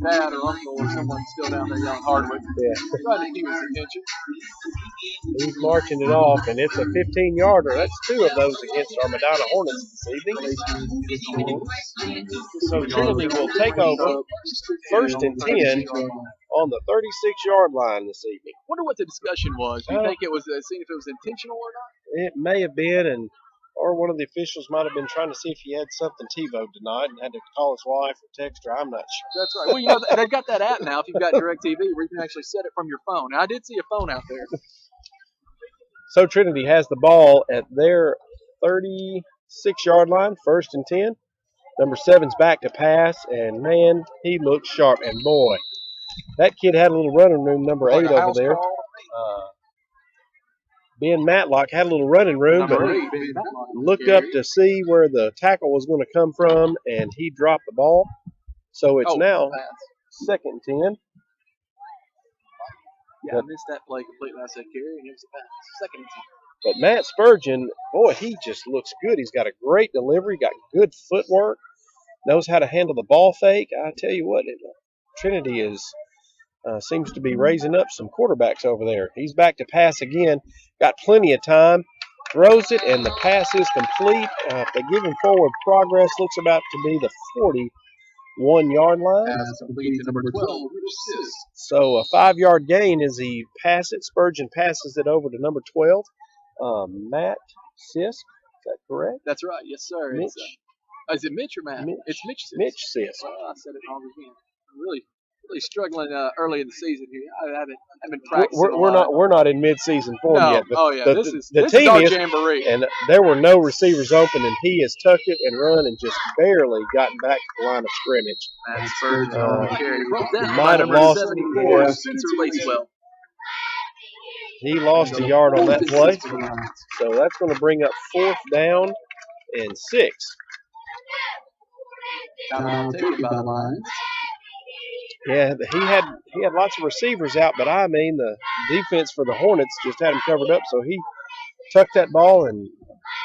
dad or uncle or someone still down there yelling Hardwick. Yeah. Trying to keep his attention. He's marching it off, and it's a 15-yarder. That's 2 of those against our Medina Hornets this evening. So Trinity will take over 1st and 10 on the 36-yard line this evening. Wonder what the discussion was. Do you think it was seeing if it was intentional or not? It may have been, or one of the officials might have been trying to see if he had something TiVo'd tonight and had to call his wife or text her. I'm not sure. That's right. Well, they've got that app now if you've got DirecTV where you can actually set it from your phone. And I did see a phone out there. So Trinity has the ball at their 36-yard line, 1st and 10. Number 7's back to pass, and, man, he looks sharp. And, boy, that kid had a little running room, number 8 over there. Ben Matlock had a little running room, but looked up to see where the tackle was going to come from, and he dropped the ball. So it's now 2nd and 10. Yeah, I missed that play completely. I said, Gary, and it was a pass. 2nd and 10. But Matt Spurgeon, boy, he just looks good. He's got a great delivery, got good footwork, knows how to handle the ball fake. I tell you what, Trinity seems to be raising up some quarterbacks over there. He's back to pass again, got plenty of time, throws it, and the pass is complete. If they give him forward progress, looks about to be the 41-yard line. Pass complete to number 12. So a 5-yard gain as he passes it. Spurgeon passes it over to number 12. Matt Sisk, is that correct? That's right, yes, sir. Mitch. Is it Mitch or Matt? It's Mitch Sisk. Mitch Sisk. Well, I said it wrong again. I'm really struggling early in the season here. I haven't practicing. We're not in mid-season form yet. This is our jamboree. And there were no receivers open, and he has tucked it and run and just barely gotten back to the line of scrimmage. Matt Spurgeon on the carry. Might have lost 74, Spencer Lacewell. He lost a yard on that play. So that's going to bring up 4th down and 6. Yeah, he had lots of receivers out, but I mean the defense for the Hornets just had him covered up, so he tucked that ball and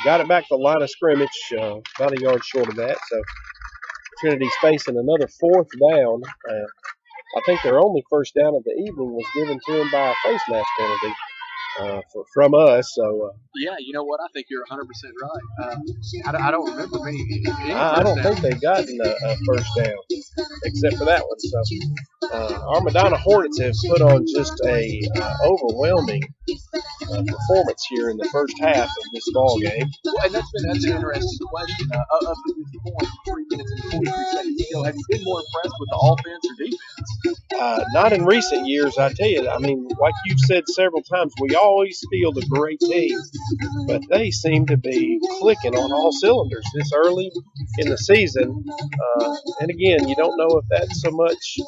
got it back to the line of scrimmage, about a yard short of that. So Trinity's facing another 4th down. I think their only first down of the evening was given to him by a face mask penalty from us. So yeah, you know what? I think you're 100% right. I don't remember many. I don't think they've gotten a first down. except for that one. So our Medina Hornets have put on just a overwhelming performance here in the first half of this ball game. Well, and that's an interesting question. Up to this point, 3 minutes and 43 seconds to go, have you been more impressed with the offense or defense? Not in recent years, I tell you. I mean, like you've said several times, we always field a great team, but they seem to be clicking on all cylinders this early in the season. And again, you don't know if that's so much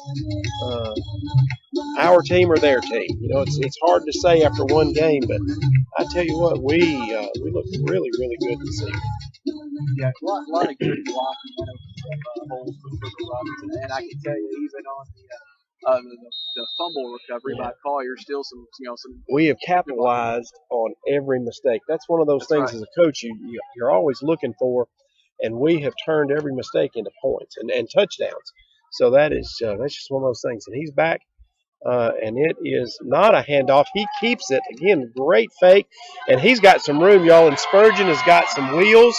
our team or their team. You know, it's hard to say after one game, but I tell you what, we look really, really good this evening. Yeah, a lot of good blocking holes for the Rockets, and I can tell you, even on the fumble recovery by Collier, still some. We have capitalized on every mistake. That's one of those things as a coach you're always looking for, and we have turned every mistake into points and touchdowns. So that's just one of those things. And he's back, and it is not a handoff. He keeps it again. Great fake, and he's got some room, y'all. And Spurgeon has got some wheels,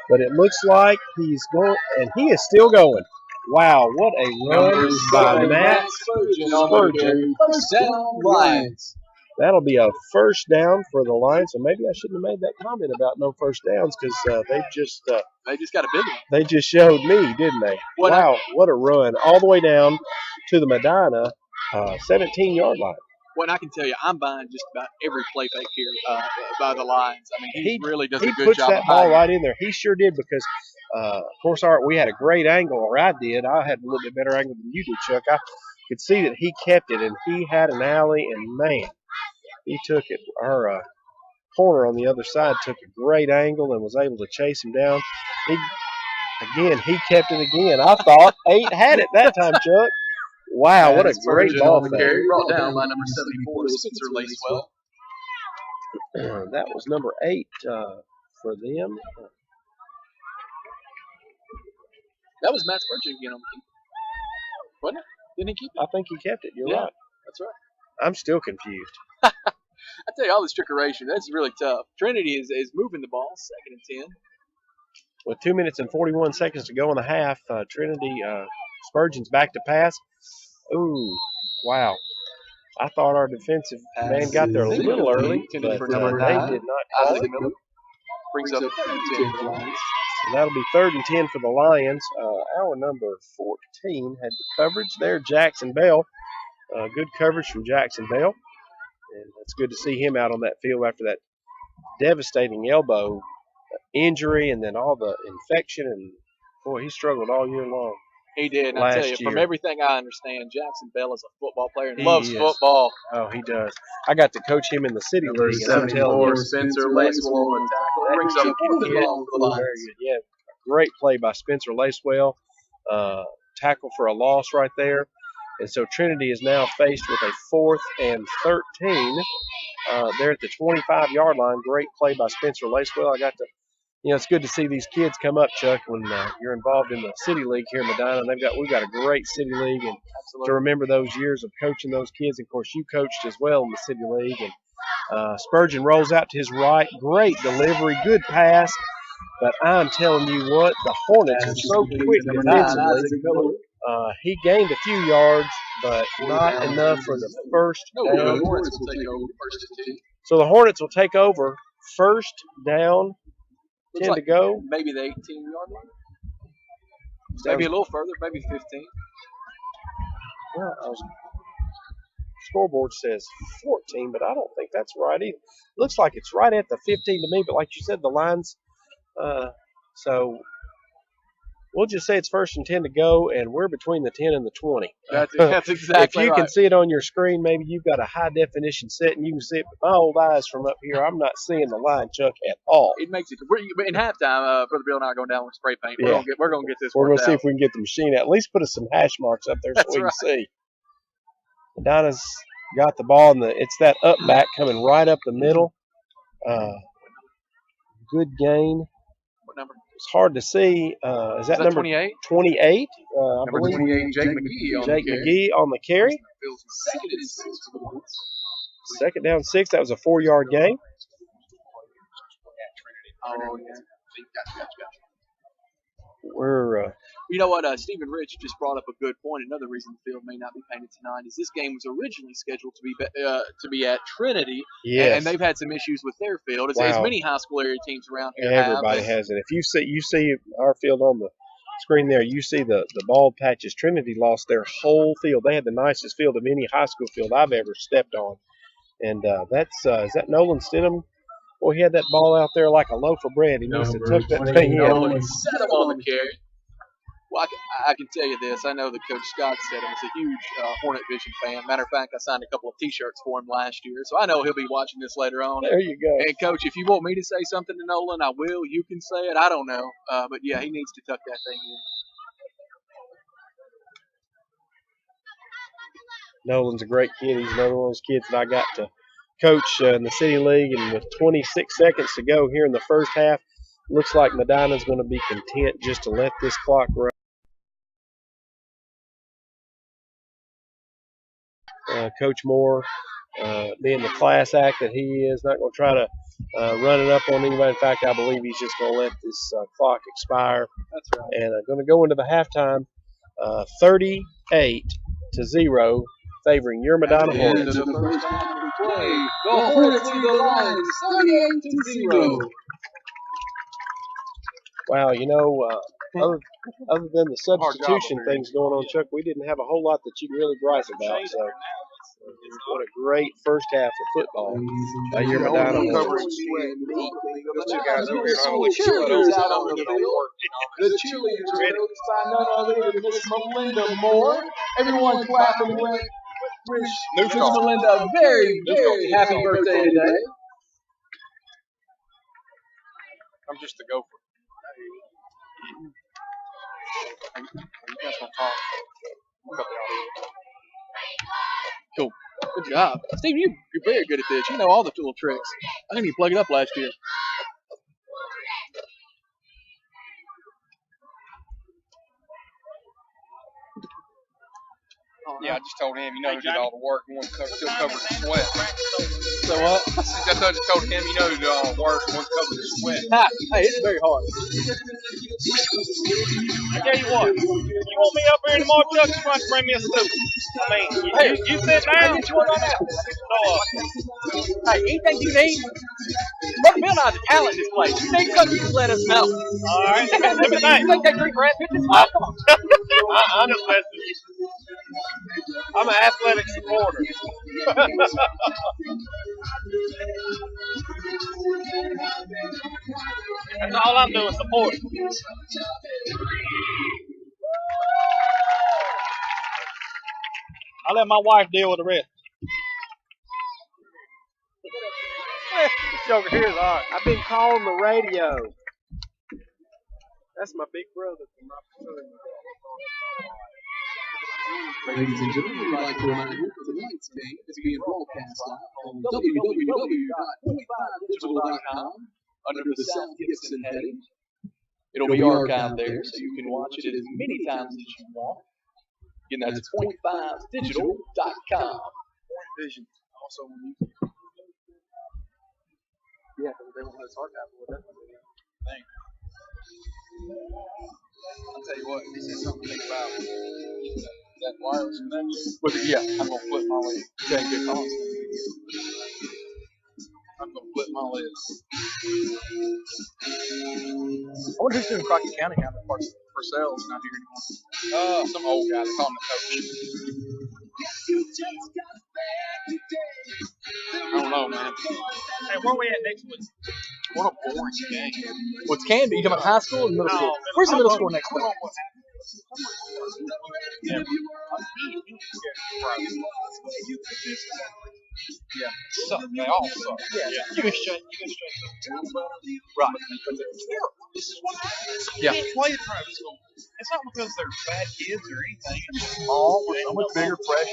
but it looks like he's going, and he is still going. Wow, what a run by Matt Spurgeon. First down, Lions. That'll be a first down for the Lions. So maybe I shouldn't have made that comment about no first downs because they just got a big one. They just showed me, didn't they? Wow, what a run. All the way down to the Medina 17-yard line. Well, and I can tell you, I'm buying just about every play fake here by the Lions. I mean, he really does a good job. He puts that ball right in there. He sure did because, of course, we had a great angle, or I did. I had a little bit better angle than you did, Chuck. I could see that he kept it, and he had an alley, and, man, he took it. Our corner on the other side took a great angle and was able to chase him down. He kept it again. I thought 8 had it that time, Chuck. Wow, what a great ball fake. Brought down by number 74, Spencer Lacewell. That was number 8 for them. That was Matt Spurgeon again on the keeper. Wasn't it? Didn't he keep it? I think he kept it. You're right. That's right. I'm still confused. I tell you, all this trickeration, that's really tough. Trinity is moving the ball, 2nd and 10. With 2 minutes and 41 seconds to go in the half, Trinity, Spurgeon's back to pass. Ooh, wow. I thought our defensive man got there a little early, but they did not call it. Brings up 10 for the Lions. So that'll be 3rd and 10 for the Lions. Our number 14 had the coverage there, Jackson Bell. Good coverage from Jackson Bell. And it's good to see him out on that field after that devastating elbow injury and then all the infection. And, boy, he struggled all year long. He did. And I tell you, from everything I understand, Jackson Bell is a football player and loves football. Oh, he does. I got to coach him in the City League. 74, Spencer Lacewell on the tackle. Brings up 4th ball for the Lions. Yeah, great play by Spencer Lacewell. Tackle for a loss right there. And so Trinity is now faced with a 4th and 13. They're at the 25-yard line. Great play by Spencer Lacewell. I got to, it's good to see these kids come up, Chuck, when you're involved in the City League here in Medina. We've got a great City League, and to remember those years of coaching those kids. Of course, you coached as well in the City League. And Spurgeon rolls out to his right. Great delivery, good pass. But I'm telling you what, the Hornets are so quick defensively. He gained a few yards, but not enough for the first down. So the Hornets will take over. First down, 10 to go. Maybe the 18-yard line. Maybe a little further, maybe 15. Well, scoreboard says 14, but I don't think that's right either. Looks like it's right at the 15 to me, but like you said, the line's so we'll just say it's 1st and 10 to go, and we're between the 10 and the 20. That's exactly If you can see it on your screen, maybe you've got a high-definition set, and you can see it with my old eyes from up here. I'm not seeing the line, Chuck, at all. It makes it – in halftime, Brother Bill and I are going down with spray paint. We're going to get this We're going to see out. if we can get the machine out. At least put us some hash marks up there so we can see. Medina's got the ball, and it's that up back coming right up the middle. Good gain. What number? It's hard to see. Is that number 28? 28. Number 28, Jake McGee on the carry. 2nd and 6 for the Lions. 2nd down 6. That was a 4-yard gain. Oh, yeah. Gotcha. We're You know what? Stephen Rich just brought up a good point. Another reason the field may not be painted tonight is this game was originally scheduled to be at Trinity, Yes. and they've had some issues with their field, as Wow. many high school area teams around here Everybody have. has it. If you see our field on the screen there, you see the bald patches. Trinity lost their whole field. They had the nicest field of any high school field I've ever stepped on. And that's is that Nolan Stidham? Boy, he had that ball out there like a loaf of bread. He must have took that thing in. Set him on the carry. Well, I can tell you this. I know that Coach Scott said he was a huge Hornet Vision fan. Matter of fact, I signed a couple of T-shirts for him last year, so I know he'll be watching this later on. There you go. And, Coach, if you want me to say something to Nolan, I will. You can say it. I don't know. But, yeah, he needs to tuck that thing in. Nolan's a great kid. He's another one of those kids that I got to coach in the City League. And with 26 seconds to go here in the first half, looks like Medina's going to be content just to let this clock run. Coach Moore, being the class act that he is, not going to try to run it up on anybody. In fact, I believe he's just going to let this clock expire. That's right. And going to go into the halftime 38-0, favoring your Medina Hornets. The Hornets lead the Lions 38-0. Wow, you know, other than the substitution things going on, Chuck, we didn't have a whole lot that you can really gripe about. So, what a great first half of football by your Medina Hornets. Cheerleaders out on the field. The cheerleaders are coached by none other than Miss Melinda Moore. Everyone clap and wish Miss Melinda a very, very happy birthday today. I'm just a gopher. You guys want to talk? We'll cut the audio. Cool. Good job. Steve, you're very good at this. You know all the little tricks. I didn't even plug it up last year. Yeah, I just told him, you know who did all the work and one still covered in sweat. So what? I just told him, you know who did all the work and one covered in sweat. Hey, it's very hard. I tell you what, you want me up here tomorrow, Chuck? You want to bring me a soup? I mean, you sit down. So, Hey, anything you need? Brother Bill and I's a talent in this place. You need something, just let us know. all right, let me You think. think they drink rat bitches? Come on. I'm just messing with you. I'm an athletic supporter. That's all I'm doing, supporting. I'll let my wife deal with the rest. This joker here is all right. I've been calling the radio. That's my big brother from my fraternity. Ladies and gentlemen, we'd like to remind you that tonight's game is being broadcast live on www.25digital.com under the South Gibson heading. It'll be archived there, so you can watch it as many times as you want. Again, that's point5digital.com. Vision. Also on YouTube. Yeah, they won't let us archive it with that. I'll tell you what, he said something to think about. That wireless connection. But yeah, I'm gonna flip my leg. Take good calls. I'm going to flip my lid. I wonder who's doing Crockett County now that Purcell's not here anymore. Some old guy. They call him the coach. I don't know, man. Hey, where we at next week? What a boring game. What's Canby? You talking about high school or middle school? Where's the middle school next week? Yeah. Suck. They all suck. Yeah. You can straight. Right. This is what happens. You Yeah. can't play at private school. It's not because they're bad kids or anything. It's just Small, we're so much bigger, fresh.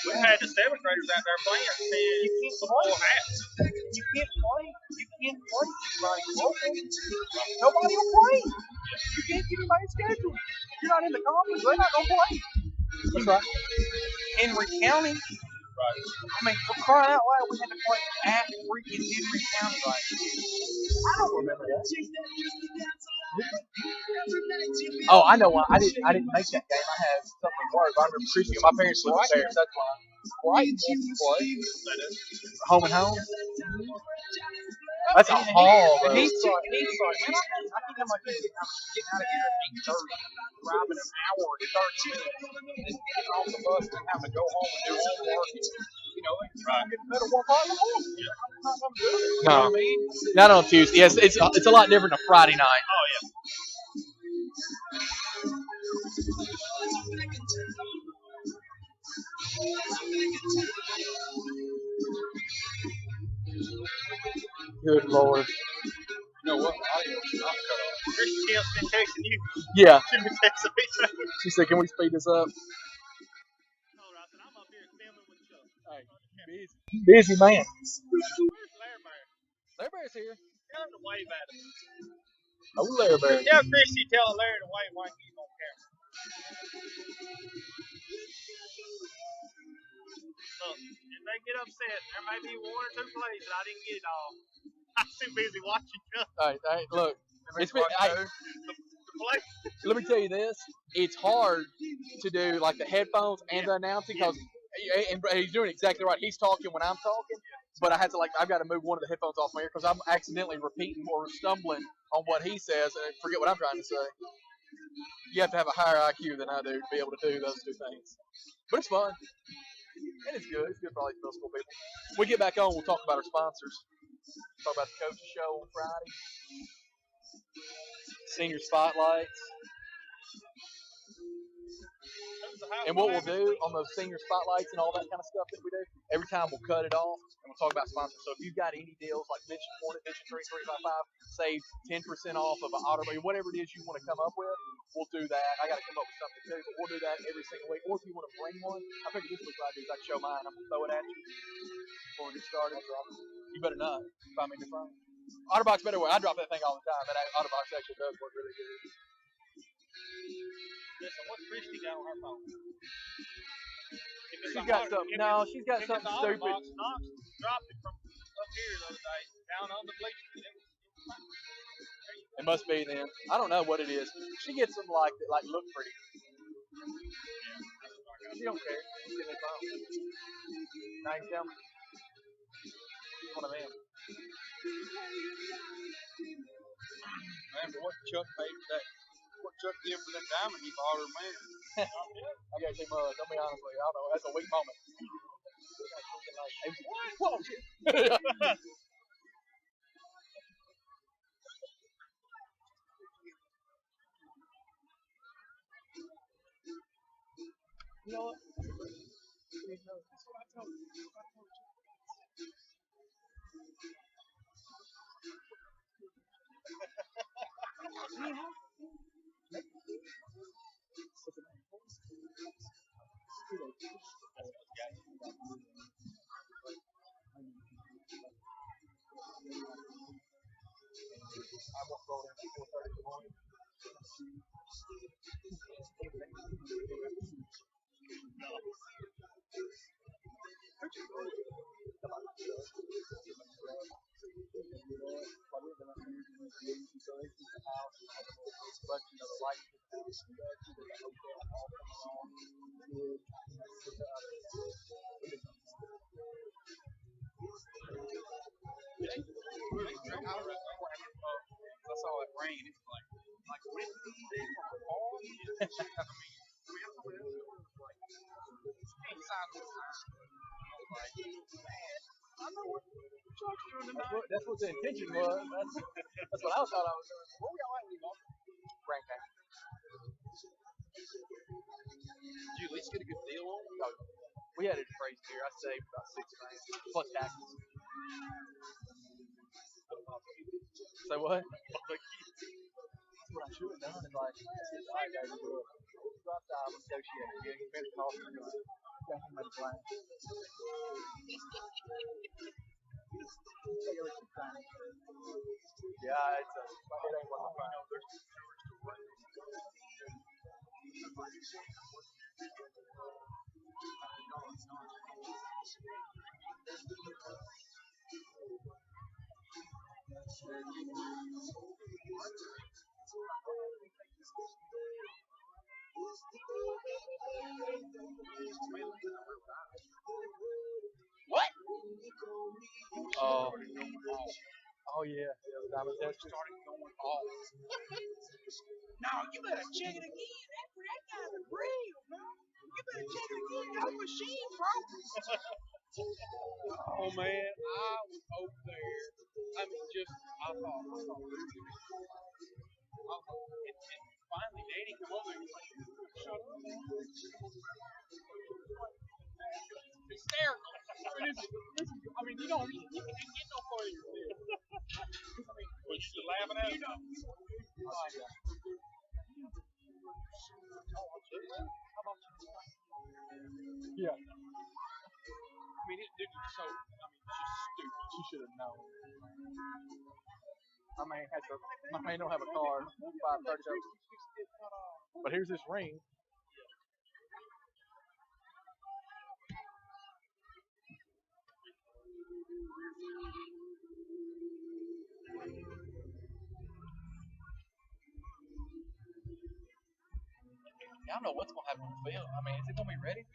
we had the seventh graders out there playing, and you can't play. You can't play. You can't play anybody local. Nobody will play. You can't get anybody scheduled. If you're not in the conference, they're not gonna play. That's right. Henry County I mean, for crying out loud, we had to play at freaking Henry County last year. I don't remember that. Oh, I know why. I didn't make that game. I had something worse. I remember Christy and my parents lived there. That's why. Right. Home and home. That's a haul, bro. He's like, man, I think I'm like getting out of here at 8:30, driving an hour and 30 minutes, and getting off the bus and having to go home and do homework. You know, like, right. Get better work on the home. No, I mean? Not on Tuesday. Yes, it's a lot different than Friday night. Oh yeah. Good Lord. You know what? I'm cut off. Christy Kemp's been texting you. Yeah. She's been texting me too. She said, "Can we speed this up?" I said, I'm up here filming with Chuck. Hey, busy man. Where's Larry Bear? Larry Bear's here. Tell him to wave at him. Oh, Larry Bear. Tell Christy, tell Larry to wave while he's on camera. Look, if they get upset, there may be one or two plays that I didn't get all. I'm too busy watching Chuck. Hey, look. It's been, The play. Let me tell you this. It's hard to do like the headphones and the announcing because he's doing exactly right. He's talking when I'm talking, but I've got to move one of the headphones off my ear because I'm accidentally repeating or stumbling on what he says and forget what I'm trying to say. You have to have a higher IQ than I do to be able to do those two things. But it's fun. And it's good. It's good for all these middle school people. When we get back on, we'll talk about our sponsors. Talk about the coaches show on Friday. Senior spotlights. And what we'll do on those senior spotlights and all that kind of stuff that we do, every time we'll cut it off and we'll talk about sponsors. So if you've got any deals like Mission Hornet, Mission 3355, save 10% off of an auto, whatever it is you want to come up with, we'll do that. I got to come up with something too, but we'll do that every single week. Or if you want to bring one, I think this week what I do is I show mine. I'm going to throw it at you before we get started. You better not. If I'm in your phone. Otterbox better work. I drop that thing all the time. That Otterbox actually does work really good. Listen, what's Christy got on her phone? She's got something. No, she's got something stupid. Knox dropped it from up here the other day, down on the bleachers. It must be then. I don't know what it is. She gets them like look pretty. She don't care. She's getting her phone. Now you tell me. She's one of them. Man, for what Chuck paid today. What Chuck did for that diamond he bought her, man. I got too much. I'll be honest with you. I don't know. That's a weak moment. Whoa, shit. You know what? That's what I told you. I won't roll in at 4:30 in the morning. I saw it rain. It was like Wednesday from a fall. I mean, I'm talking about inside the time. Like, man, I know what Chuck's doing tonight. That's what the intention was. That's what I thought I was doing. What were y'all at when you walked? Rank out. Did you at least get a good deal on it? Oh, we had it crazy here. I saved about $6,000 plus taxes. Say what? That's what I should have done. Is like, I got to do it. Drop the album, negotiate. Yeah, you better call me. Got him at a plan. Yeah, it ain't one of mine. What? Oh yeah, the diamond test started going off. No, you better check it again. That guy's a real, bro. You better check it again. Your machine, bro. Oh man, I was over there. I mean, I thought, really. And finally, Danny come over and he's like, shut up. Hysterical. I mean, you can't get no further than this. I mean, was you just laughing at him? Yeah. I mean, it's just stupid. She should have known. My man don't have a car. Buy 30 days. But here's this ring. I don't know what's gonna happen with the field. I mean, is it gonna be ready?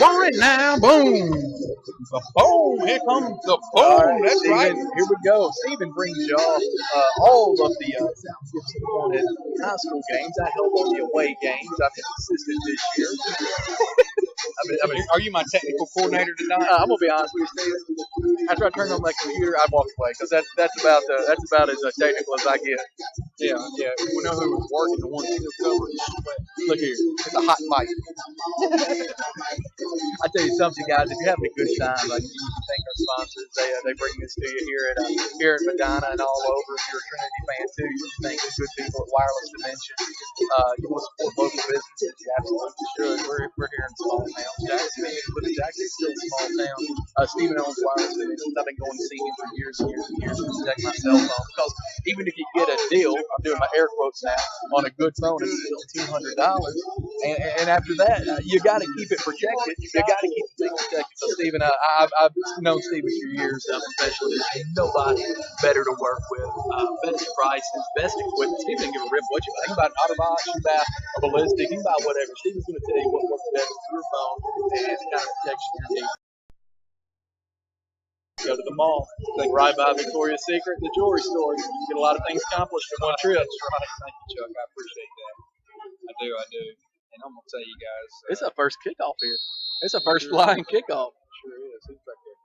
Right now, boom. Boom, here comes the boom. Right, That's Steven, right. Here we go. Stephen brings y'all all of the South Gibson appointed high school games. I held on the away games. I've been consistent this year. Are you my technical coordinator tonight? I'm gonna be honest with you, Steven. After I turned on my computer, I walked away because that's about as technical as I get. Yeah. We know who was working the one still covered. Look here, it's a hot mic. I tell you something, guys. If you're having a good time, like you can thank our sponsors. They bring this to you here at Medina and all over. If you're a Trinity fan too, you can thank the good people at Wireless Dimension. You want to support local businesses, you absolutely should. We're here in small town. Jackson's still a small town. Stephen owns Wireless Dimensions. I've been going to see him for years and years and years to protect my cell phone because even if you get a deal, I'm doing my air quotes now, on a good phone, it's still $200. And after that, you got to keep it protected. You got to keep the thing protected. So, Stephen, I've known Stephen for years. I'm professional. There's nobody better to work with. Best prices, best equipment. Stephen didn't give a rip what you buy. You can buy an Otterbox, you can buy a ballistic, you can buy whatever. Stephen's going to tell you what works best for your phone and the kind of protection you need. Go to the mall, right by Victoria's Secret, the jewelry store. You can get a lot of things accomplished in one trip. That's right. Thank you, Chuck. I appreciate that. I do. And I'm going to tell you guys. It's a first kickoff here. It's a first flying kickoff. Sure is. He's back there.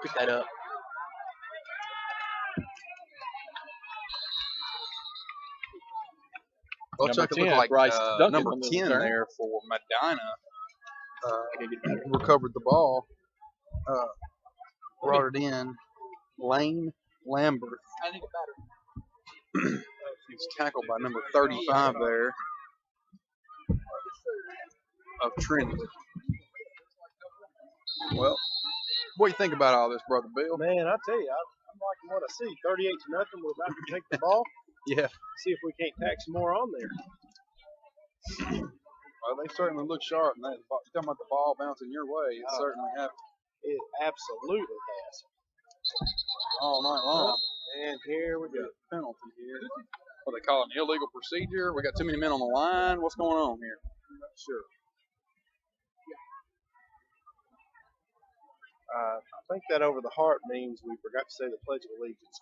Pick that up. Well, Chuck, it looked like number 10 there. there for Medina recovered the ball. Brought it in. Lane Lambert. I think it better. He was tackled by number 35 there. of Trinity. Well, what do you think about all this, Brother Bill? Man, I tell you, I'm liking what I see. 38-0. We're about to take the ball. Yeah. See if we can't tack some more on there. Well, they certainly look sharp. And that, talking about the ball bouncing your way, it certainly happened. It absolutely has. All night long. And here we go. Penalty here. What they call an illegal procedure. We got too many men on the line. What's going on here? I'm not sure. I think that over the heart means we forgot to say the Pledge of Allegiance.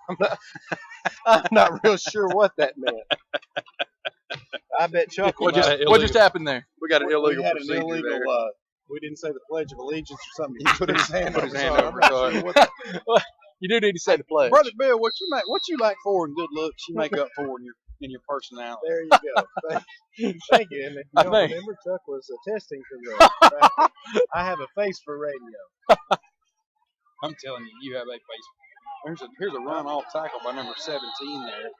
I'm not real sure what that meant. I bet Chuck. What just happened there? We got an illegal we had procedure an illegal, there. we didn't say the Pledge of Allegiance or something. He put his hand over. over. You do need to say the pledge. Brother Bill, what you lack for in good looks, you make up for in your personality. There you go. Thank you. And if you don't remember, Chuck was testing for the. I have a face for radio. I'm telling you, you have a face. Here's a run off tackle by number 17 there.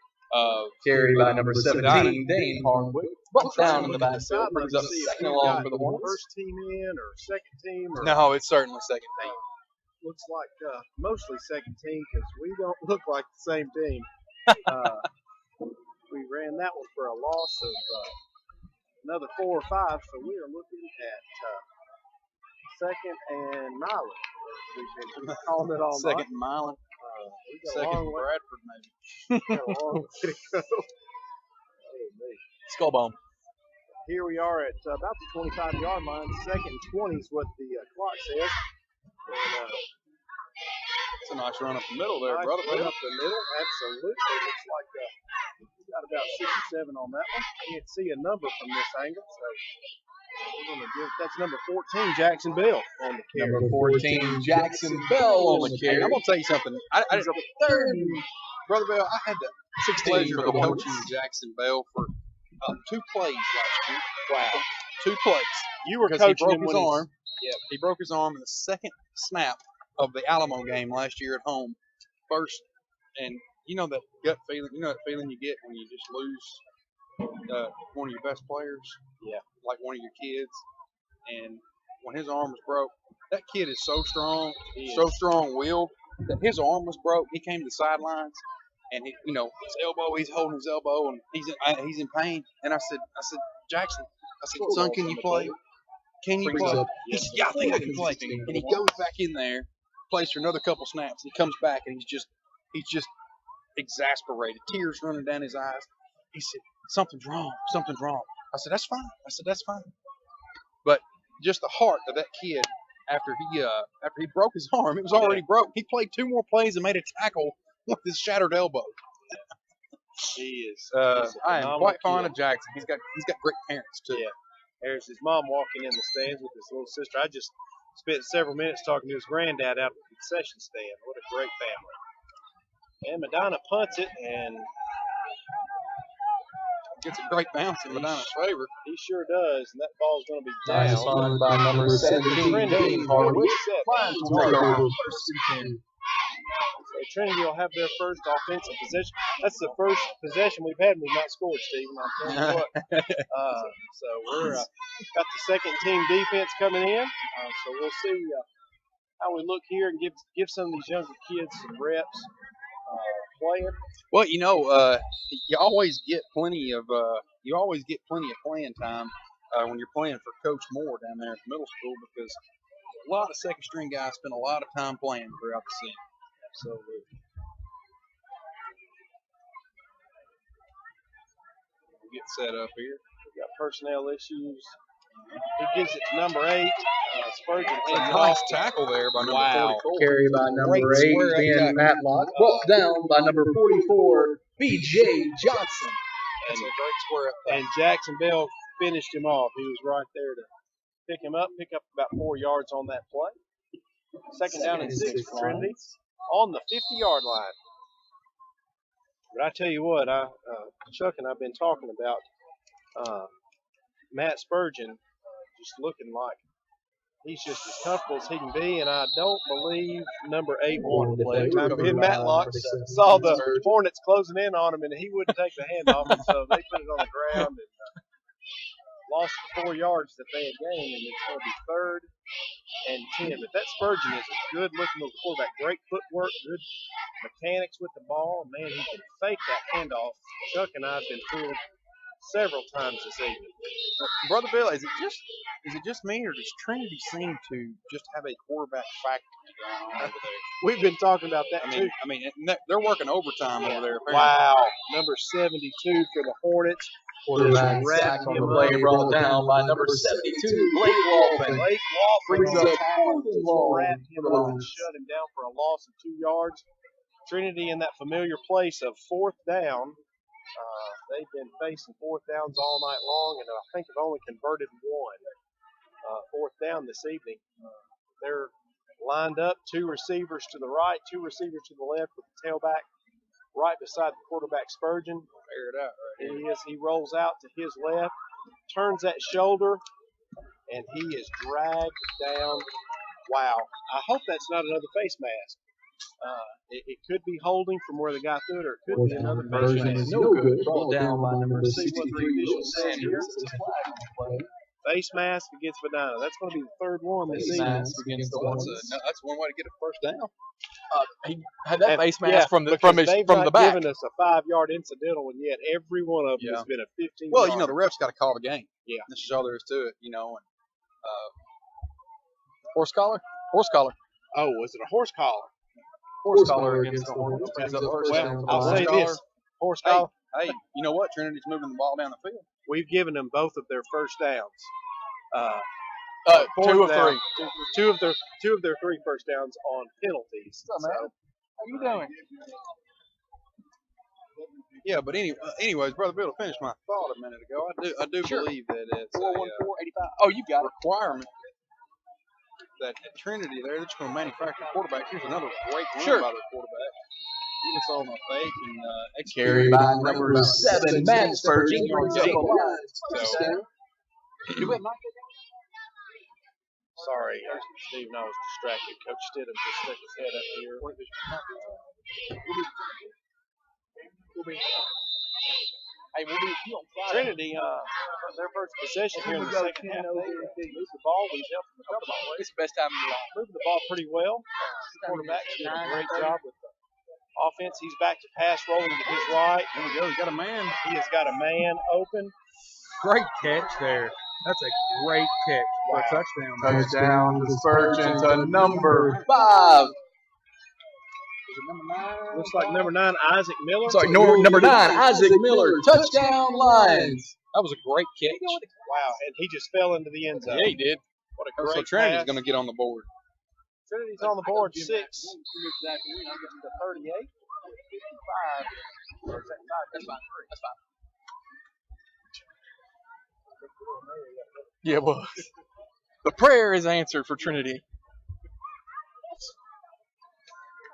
Carried by number 17, Dane Hardwick. Down in the backfield. Brings up second and long for the Hornets. First team in or second team? Or No, it's certainly second team. Looks like mostly second team because we don't look like the same team. We ran that one for a loss of another 4 or 5, so we are looking at second and mileage. We've been calling it all Second night. and Milan. Second Bradford, maybe. got a long way to go. Oh, man. Skullbone. Here we are at about the 25-yard line. Second and 20 is what the clock says. And, it's a nice run up the middle there, brother. Run up the middle, absolutely. Looks like we got about 6 or 7 on that one. I can't see a number from this angle, so we're going to give. That's number 14, Jackson Bell on the carry. Number 14, Jackson Bell on the carry. I'm gonna tell you something. He's a third. Brother Bell, I had the 16 pleasure for of the coaching Hornets. Jackson Bell for 2 plays last year. Wow. 2 plays. You were Because coaching he him broke his when arm. Yeah, he broke his arm in the second snap of the Alamo game last year at home. First, and you know that gut feeling. You know that feeling you get when you just lose one of your best players. Yeah. Like one of your kids. And when his arm was broke, that kid is so strong, so strong-willed that his arm was broke. He came to the sidelines, and his elbow. He's holding his elbow, and he's in pain. And I said, Jackson, son, can you play? Can you play? He said, yeah, I think I can play. And he goes back in there, plays for another couple snaps. He comes back, and he's just exasperated, tears running down his eyes. He said, something's wrong. I said, that's fine. But just the heart of that kid after he broke his arm, it was already broke. He played 2 more plays and made a tackle with his shattered elbow. he is. I am quite fond of Jackson. He's got great parents too. Yeah. There's his mom walking in the stands with his little sister. I just spent several minutes talking to his granddad out at the concession stand. What a great family. And Madonna punts it and gets a great bounce in Madonna's favor. He sure does, and that ball's going to be Nice down. fun by number 17, Dane Hardwick. Flying to take over first and 10. So Trinity will have their first offensive possession. That's the first possession we've had and we've not scored, Stephen. I'll tell you what. So we're got the second team defense coming in. So we'll see how we look here and give some of these younger kids some reps playing. Well, you always get plenty of playing time when you're playing for Coach Moore down there at the middle school because a lot of second string guys spend a lot of time playing throughout the season. Absolutely. We'll get set up here. We've got personnel issues. He gives it to number 8. Spurgeon. A nice tackle there by number 44. Carried by number 8, Dan Matlock. Brought down by number 44, B.J. Johnson. That's a great square up. And Jackson Bell finished him off. He was right there to pick him up, pick up about 4 yards on that play. Second down and 6 for Trinity on the 50-yard line. But I tell you what, Chuck and I have been talking about Matt Spurgeon just looking like he's just as comfortable as he can be, and I don't believe number 8 wanted to play. Him, Matlock saw the Hornets closing in on him, and he wouldn't take the hand off him, so they put it on the ground and lost the 4 yards that they had gained, and it's going to be 3rd and 10. But that Spurgeon is a good-looking little quarterback. Great footwork, good mechanics with the ball. Man, he can fake that handoff. Chuck and I have been fooled several times this evening. Brother Bill, is it just me, or does Trinity seem to just have a quarterback factory going on over there? We've been talking about that too. I mean, they're working overtime over there. Apparently. Wow, number 72 for the Hornets. Quarterback sack on the play, brought down by number 72, Blake Walton. Blake Walton Brings up 4th and long. wrapped him up and shut him down for a loss of 2 yards. Trinity in that familiar place of 4th down. They've been facing 4th downs all night long, and I think have only converted 1 4th down this evening. They're lined up, 2 receivers to the right, 2 receivers to the left with the tailback right beside the quarterback Spurgeon. Figure it out right He is. He rolls out to his left, turns that shoulder, and he is dragged down. Wow. I hope that's not another face mask. It could be holding from where the guy threw it, or it could be another face Version mask. is no good. Brought down by number Let's see what the 63, official says here. Sanders. Face mask against Medina. That's going to be the 3rd one this Face evening. mask against the there. Hornets. That's one way to get a first down. He had that And- face mask yeah, from the because they've from not the back. given us a 5-yard incidental, and yet every one of them Yeah. has been a 15. Well, you know, the ref's got to call the game. Yeah. This is all there is to it, you know. And Horse collar. Horse collar. Oh, was it a horse collar? Horse collar against the Hornets. Brings up first down. Well, I'll Horse say collar. this. Horse Hey. collar. hey, you know what? Trinity's moving the ball down the field. We've given them both of their first downs. 2 of 3. Two of their 3 first downs on penalties. What's up, man? How you doing? Yeah, but anyways, Brother Bill, to finish my thought a minute ago, I do Sure. believe that it's a 414-85. Oh, you got it. requirement that at Trinity they're just going to manufacture quarterbacks. Here's another great run Sure. by their quarterback. He was on a fake and Carried executed by a great number run. 7, Matt Spurgeon. Brings up a line. So, You went, Mike? Sorry, Steve and I was distracted. Coach Stidham just stuck his head up here. Hey, we'll be you on Friday. Trinity, their first possession here in the second half, they moved the ball. We've helped them a couple of ways. It's the best time of your life. Moving the ball pretty well. Quarterback's doing a great job with the offense. He's back to pass rolling to his right. there we go. He's got a man. He has got a man open. Great catch there. That's a great catch for a touchdown. Touchdown to Spurgeon to number 5. Looks like number 9, Isaac Miller. Sorry, number 9, Isaac Miller. Touchdown Lions. That was a great catch. Wow, and he just fell into the end zone. Yeah, he did. What a So great Trinity's pass. going to get on the board. Trinity's on the board, 6. To 38. 55. Or is that 5? That's fine. That's fine. Yeah, well, the prayer is answered for Trinity.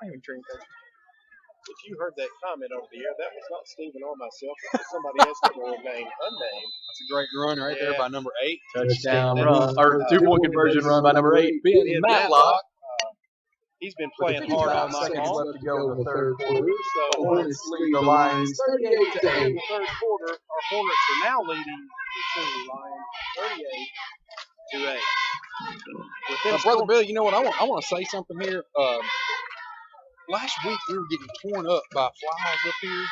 I ain't even Trinity. If you heard that comment over the air, that was not Stephen or myself. That was somebody else that will remain unnamed. That's a great run right there by number 8. touchdown Run, or 2-point conversion run by number 8, Ben Matlock. He's been playing hard all night seconds long. left to go in the third quarter. So, The Hornets lead the Lions 38 in to the 8. third quarter, our Hornets are now leading the Trinity Lions 38 to 8. Within Brother Bill, you know what? I want to say something here. Last week we were getting torn up by flies up here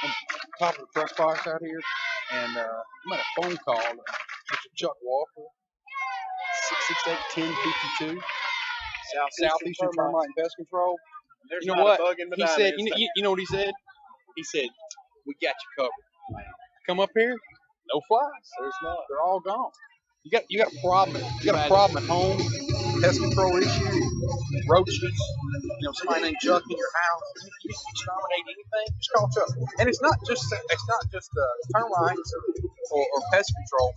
on top of the press box out here, and I made a phone call to Mr. Chuck Walker, 668-1052, Southeastern Termite and Pest Control. There's You know not what? a bug in He Medina, said, is there? you know what he said? He said, we got you covered. Come up here, no flies. There's not. They're all gone. You got a problem. You got a problem at home. Pest control issue, roaches. You know, somebody named Chuck in your house. You exterminate anything, just call Chuck. And it's not just termites or pest control.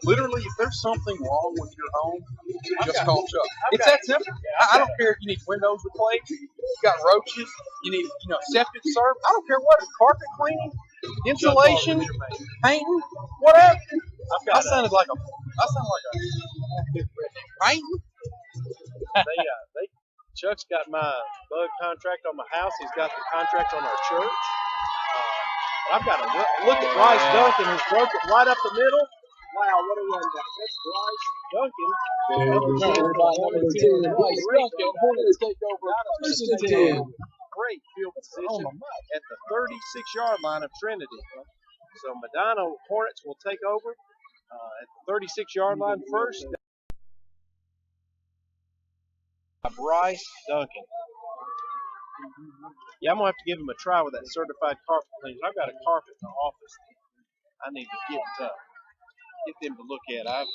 Literally, if there's something wrong with your home, just call Chuck. It's that simple. I don't care if you need windows replaced, you got roaches, you need septic served. I don't care what, carpet cleaning, insulation, painting, whatever. I sounded like a painting. Chuck's got my bug contract on my house. He's got the contract on our church. But I've got to look at Bryce Duncan, who's broke it right up the middle. Wow, what a run back. That's Bryce Duncan. Bryce Duncan. Hornets take over. First and 10. Great field position at the 36-yard line of Trinity. So Medina Hornets will take over at the 36-yard line first. Bryce Duncan. Yeah, I'm going to have to give him a try with that certified carpet cleaners. I've got a carpet in the office I need to get them to look at. I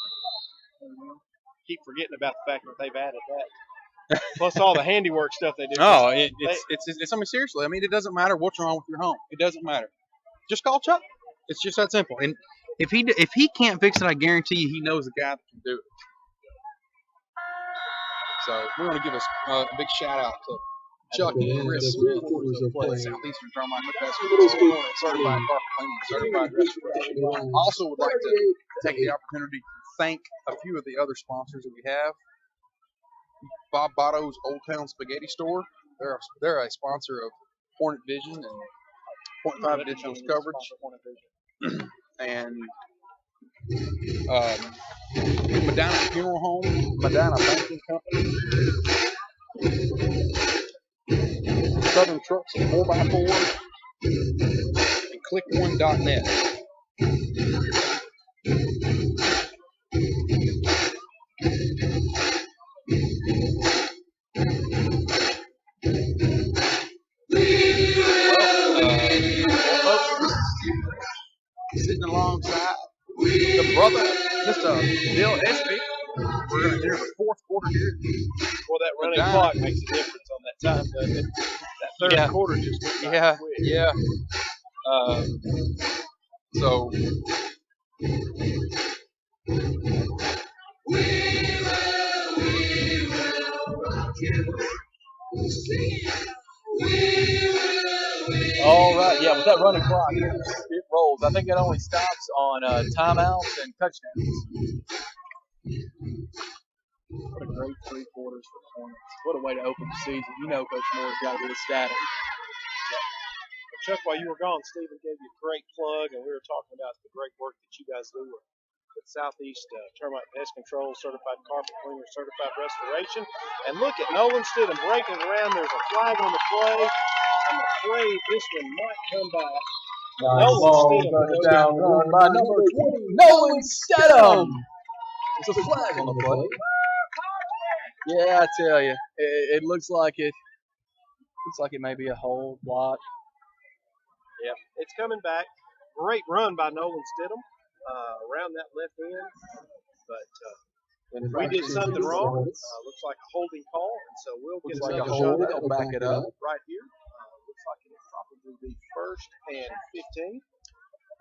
keep forgetting about the fact that they've added that. Plus all the handiwork stuff they do. No, it's I mean, seriously. I mean, it doesn't matter what's wrong with your home. It doesn't matter. Just call Chuck. It's just that simple. And if he can't fix it, I guarantee you he knows a guy that can do it. So we want to give a big shout out to Chuck and Chris Smith, Southeastern Carolina certified carpet cleaning, certified restoration. Also would like to take the opportunity to thank a few of the other sponsors that we have. Bob Botto's Old Town Spaghetti Store. They're a sponsor of Hornet Vision and .5 Digital's coverage. And Medina Funeral Home, Medina Banking Company, Southern Trucks and 4x4, and Click1.net. Sitting alongside the brother, Mr. Bill Espy. We're going to hear the fourth quarter here. Well, that running clock makes a difference on that time, doesn't it? That third quarter just went by quick. Yeah. So All right, yeah, with that running clock, it rolls. I think it only stops on timeouts and touchdowns. What a great 3 quarters for the Hornets. What a way to open the season. You know Coach Moore's got to be ecstatic. Well, Chuck, while you were gone, Stephen gave you a great plug, and we were talking about the great work that you guys do with Southeast Termite Pest Control, Certified Carpet Cleaner, Certified Restoration. And look at Nolan Stidham breaking around. There's a flag on the play. I'm afraid this one might come back. Nolan Stidham down run by number 20, Nolan Stidham. There's a flag on the play. Yeah, I tell you, it looks like it. Looks like it may be a hold block. Yeah, it's coming back. Great run by Nolan Stidham around that left end, but we did something wrong. Looks like a holding call, and so we'll get another shot at it. They'll back it up right here. Looks like it'll probably be 1st and 15.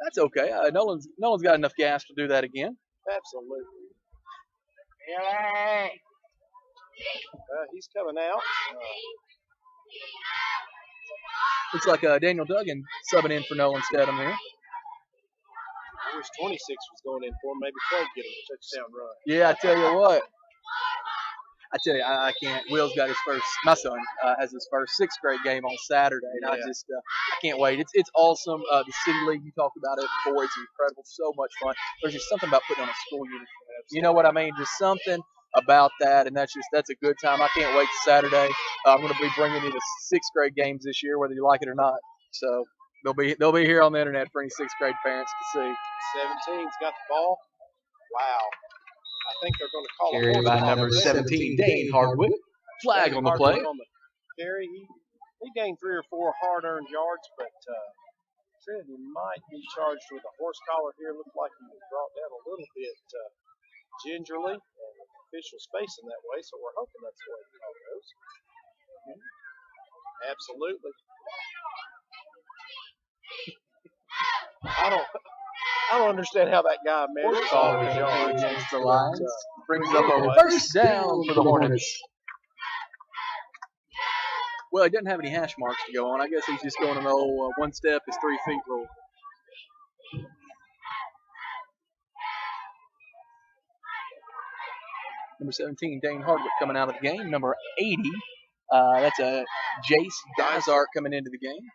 That's okay. Nolan's got enough gas to do that again. Absolutely. He's coming out. Looks like Daniel Duggan subbing in for Nolan Stidham here. I wish 26 was going in for him. Maybe Clay get him a touchdown run. Yeah, I tell you what. I can't. Will's got his first. My son has his first 6th grade game on Saturday, and I can't wait. It's awesome. The city league, you talked about it before. It's incredible. So much fun. There's just something about putting on a school uniform. You know what I mean? Just something about that, and that's a good time. I can't wait to Saturday. I'm going to be bringing you the 6th grade games this year, whether you like it or not. So they'll be here on the internet for any 6th grade parents to see. 17's got the ball. Wow. I think they're going to call carry by number 17, Dane Hardwick. Flag on the play. Carry. He gained 3 or 4 hard-earned yards, but Trinity might be charged with a horse collar here. Looks like he was brought down a little bit gingerly, and the official spacing that way, so we're hoping that's the way the call goes. Absolutely. I don't understand how that guy measures all his yards. Against the lines. Brings up a first down for the Hornets. Well, he doesn't have any hash marks to go on. I guess he's just going an old 1 step is 3 feet rule. Number 17, Dane Hardwick coming out of the game. Number 80, that's a Jace Dysart coming into the game.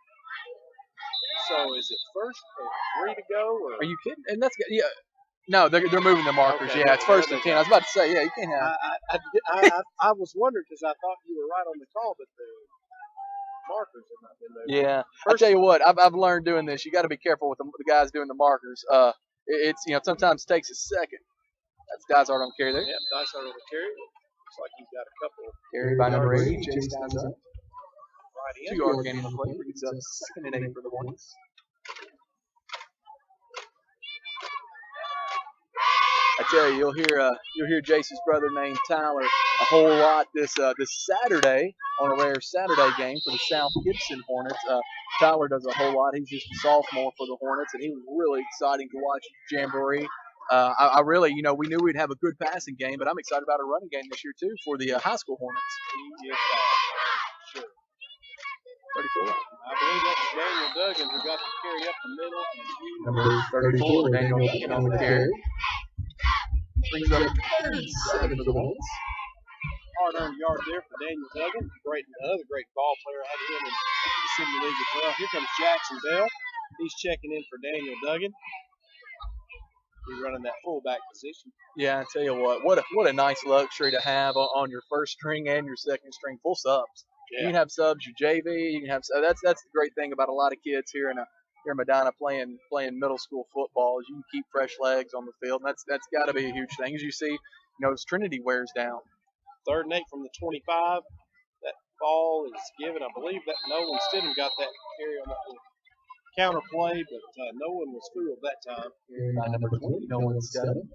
So is it 1st and 3 to go? Or? Are you kidding? And that's No, they're moving the markers. Okay, Yeah, it's first and 10. I was about to say, yeah, you can't have. I was wondering because I thought you were right on the call, but the markers have not been moved. Yeah, I tell you what, I've learned doing this. You got to be careful with the guys doing the markers. It's sometimes it takes a second. That's Dysart on carry there. Yep, Dysart on the carry. Looks like he's got a couple. Carry by number 80, Chase Dysart. Right in. 2-yard gain on the play. Brings up 2nd and 8 for the Hornets. I tell you, you'll hear Jace's brother named Tyler a whole lot this Saturday on a rare Saturday game for the South Gibson Hornets. Tyler does a whole lot. He's just a sophomore for the Hornets, and he was really exciting to watch Jamboree. I really, we knew we'd have a good passing game, but I'm excited about a running game this year too for the high school Hornets. Yes, sure. 34. I believe that's Daniel Duggan who got the carry up the middle. Number 34, Daniel Duggan on the carry. Brings up 7 for the Hornets. Hard-earned yard there for Daniel Duggan. Another great ball player. I had him in the City League as well. Here comes Jackson Bell. He's checking in for Daniel Duggan. He's running that fullback position. Yeah, I tell you what a nice luxury to have on your first string and your second string, full subs. Yeah. You can have subs, your JV. You can have that's the great thing about a lot of kids here in Medina playing middle school football is you can keep fresh legs on the field. And that's got to be a huge thing. As you see, as Trinity wears down. 3rd and 8 from the 25. That ball is given. I believe that Nolan Stidham got that carry on that counter play, but no one was fooled that time. By number 20, Nolan Stidham.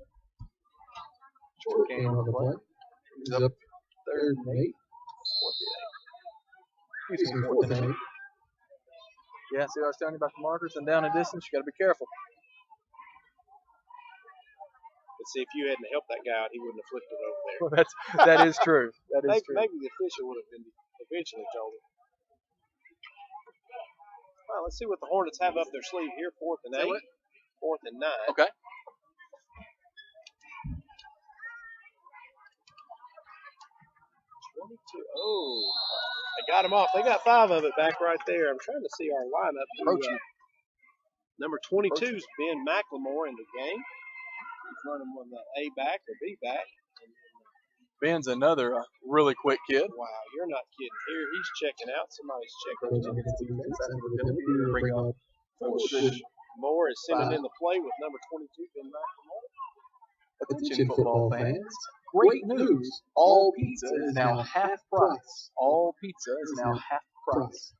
Short game on the play. He's up 3rd and 8. 4th and 8. Yeah, see what I was telling you about the markers and down a distance? You got to be careful. But see, if you hadn't helped that guy out, he wouldn't have flipped it over there. Well, that is true. That is true. Maybe the official would have been eventually told him. Well, let's see what the Hornets have up their sleeve here. 4th and 8. 4th and 9. Okay. Oh, they got him off. They got 5 of it back right there. I'm trying to see our lineup. Number 22 is Ben McLemore in the game. He's running with the A back or B back. Ben's another really quick kid. Wow, you're not kidding. Here, he's checking out. Somebody's checking out. Moore is sending in the play with number 22, Ben McLemore. Attention, football fans. Great news. All pizza is now half price. All pizza is now half price.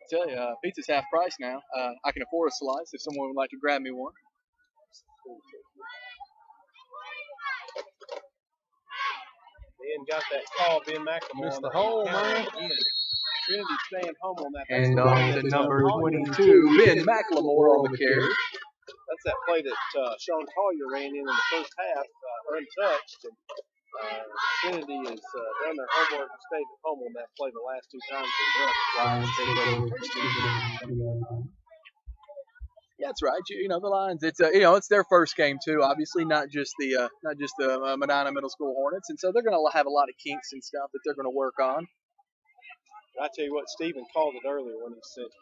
I tell you, pizza's half price now. I can afford a slice if someone would like to grab me one. Ben got that call, Ben McLemore. Missed the hole, man. Trinity staying home on that. And on to number 22, Ben McLemore on the carry. That's that play that Sean Collier ran in the first half, untouched. And Trinity has done their homework and stayed at home on that play the last 2 times. Yeah, that's right. The Lions. It's their first game too. Obviously, not just the Medina Middle School Hornets, and so they're going to have a lot of kinks and stuff that they're going to work on. I tell you what, Stephen called it earlier when he said,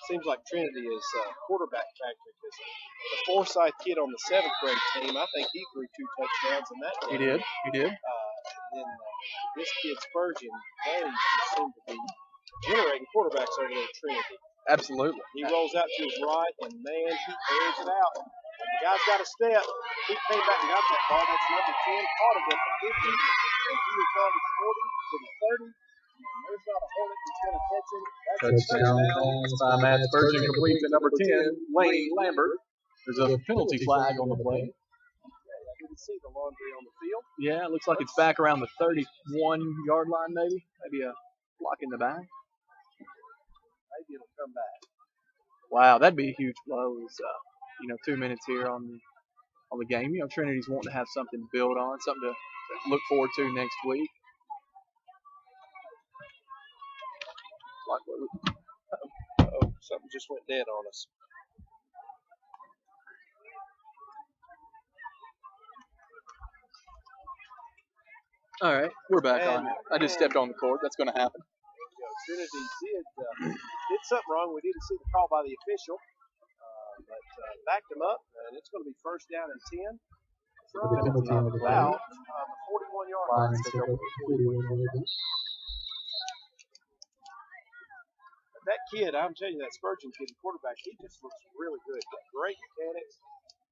seems like Trinity is quarterback factory. The Forsyth kid on the 7th grade team, I think he threw 2 touchdowns in that game. He did. And this kid Spurgeon, they seem to be generating quarterbacks over there at Trinity. Absolutely. He rolls out to his right, and man, he airs it out. And the guy's got a step. He came back and got that ball. That's number 10. Caught it at the 50. And he was on the 40 to the 30. There's not a Hornet that's going to catch him. That's touchdown pass by Matt Spurgeon, complete to number 10, Wayne Lambert. There's a penalty flag on the play. I didn't see the laundry on the field. Yeah, it looks like it's back around the 31-yard line, maybe. Maybe a block in the back. Maybe it'll come back. Wow, that'd be a huge blow. 2 minutes here on the game. Trinity's wanting to have something to build on, something to look forward to next week. Oh, something just went dead on us. All right, we're back on it. I just stepped on the cord. That's going to happen. Trinity did something wrong. We didn't see the call by the official. backed them up, and it's going to be first down and 10 from Number 10 on the about line. the 41-yard Line line. set up 41 yards. That kid, I'm telling you, that Spurgeon kid, the quarterback, he just looks really good. Great mechanics.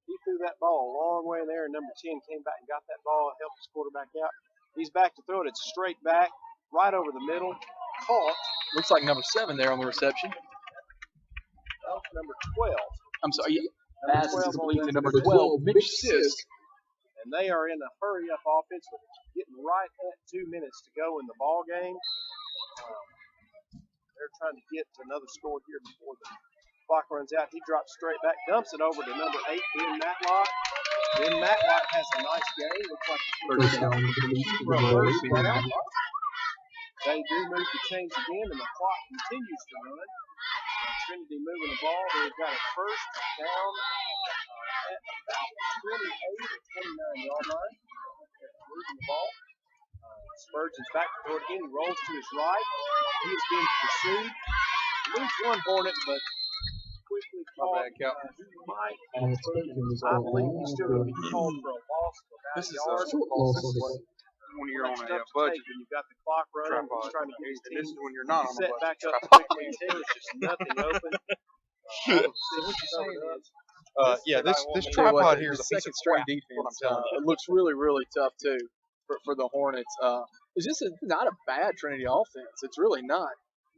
He threw that ball a long way in there, and number 10 came back and got that ball, helped his quarterback out. He's back to throw it. It's straight back, right over the middle. Caught. Looks like number 7 there on the reception. Number 12. I'm sorry. Yeah. Number Pass is 12 complete to on number the 12, Mitch Sisk. And they are in a hurry-up offense with getting right at 2 minutes to go in the ball game. They're trying to get another score here before the clock runs out. He drops straight back, dumps it over to number 8, Ben Matlock. Ben Matlock has a nice game. Looks like First down to the Matlock. They do move the chains again, and the clock continues to run. Trinity moving the ball. They've got a first down at about the 28 or 29-yard line. They're moving the ball. Spurgeon's back to throw it again. He rolls to his right. He is being pursued. Loses one Hornet, but quickly caught. I believe he's still going to be called for a loss of about This a is yard. when you're on That's a tough to budget. take when you've got the clock running. Tripod. He's trying to get his And this team is when you're not on a set budget. back up Tripod. quickly, and there's just nothing open. So what you're saying is, this Tell you what, tripod here the is a piece second of string crap. defense. What I'm telling It looks really, really tough too for the Hornets. It's just not a bad Trinity offense. It's really not.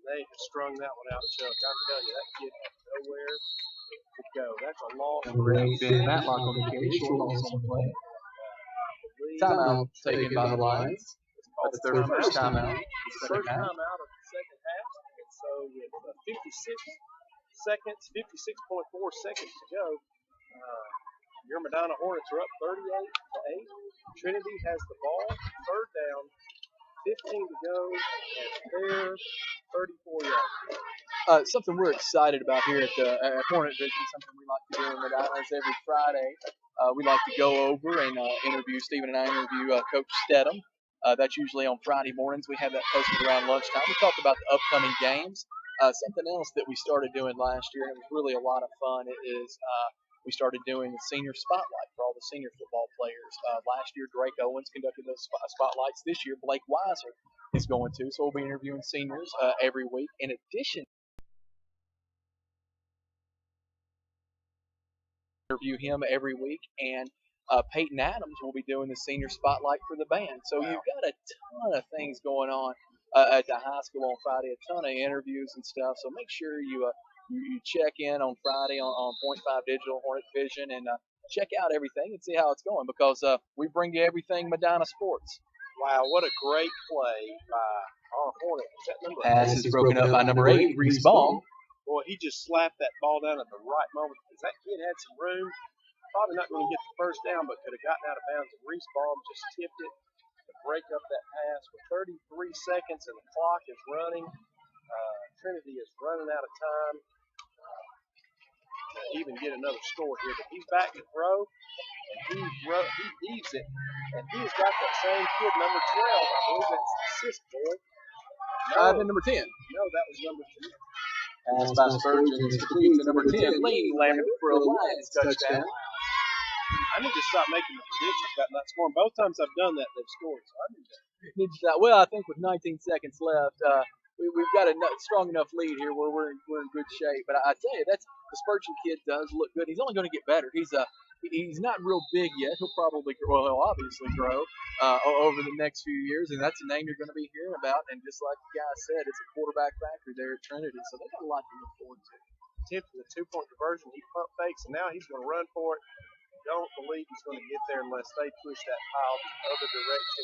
They have strung that one out, Chuck. I'm telling you, that kid has nowhere to go. That's a loss. Number 8, Ben Matlock on the carry. Short loss on the play. Timeout taken by the Lions. That's their first timeout. First time out of the second half. And so with 56.4 seconds to go, your Medina Hornets are up 38-8. Trinity has the ball, third down, 15 to go at their 34 yards. Something we're excited about here at Hornet Vision, something we like to do in Medina is every Friday. We like to go over and interview, Stephen and I interview Coach Stedham. That's usually on Friday mornings. We have that posted around lunchtime. We talk about the upcoming games. Something else that we started doing last year, and it was really a lot of fun, is we started doing the senior spotlight for all the senior football players. Last year, Drake Owens conducted those spotlights. This year, Blake Weiser is going to. So we'll be interviewing seniors every week. In addition, interview him every week, and Peyton Adams will be doing the senior spotlight for the band. So you've got a ton of things going on at the high school on Friday, a ton of interviews and stuff. So make sure you check in on Friday on Point 5 Digital Hornet Vision and check out everything and see how it's going, because we bring you everything Medina sports. Wow, what a great play by our Hornet. Is that number Pass is broken up by number 8, Reese Baum. Boy, he just slapped that ball down at the right moment, because that kid had some room. Probably not going to get the first down, but could have gotten out of bounds. And Reese Baum just tipped it to break up that pass with 33 seconds, and the clock is running. Trinity is running out of time to even get another score here. But he's back to throw, and he heaves it. And he's got that same kid, number 12. I believe that's the assist boy. And number 10. No, that was number 2. Pass by Spurgeon is complete to number 10, Lane Lambert for a Lions touchdown. I need to stop making the predictions about not scoring. Both times I've done that, they've scored. So I need to. Well, I think with 19 seconds left, we've got a strong enough lead here where we're in good shape. But I tell you, the Spurgeon kid does look good. He's only going to get better. He's not real big yet. He'll obviously grow over the next few years, and that's a name you're going to be hearing about. And just like the guy said, it's a quarterback factory there at Trinity, so they got a lot to look forward to. Tipped the 2-point conversion. He pump fakes, and now he's going to run for it. Don't believe he's going to get there unless they push that pile the other direction.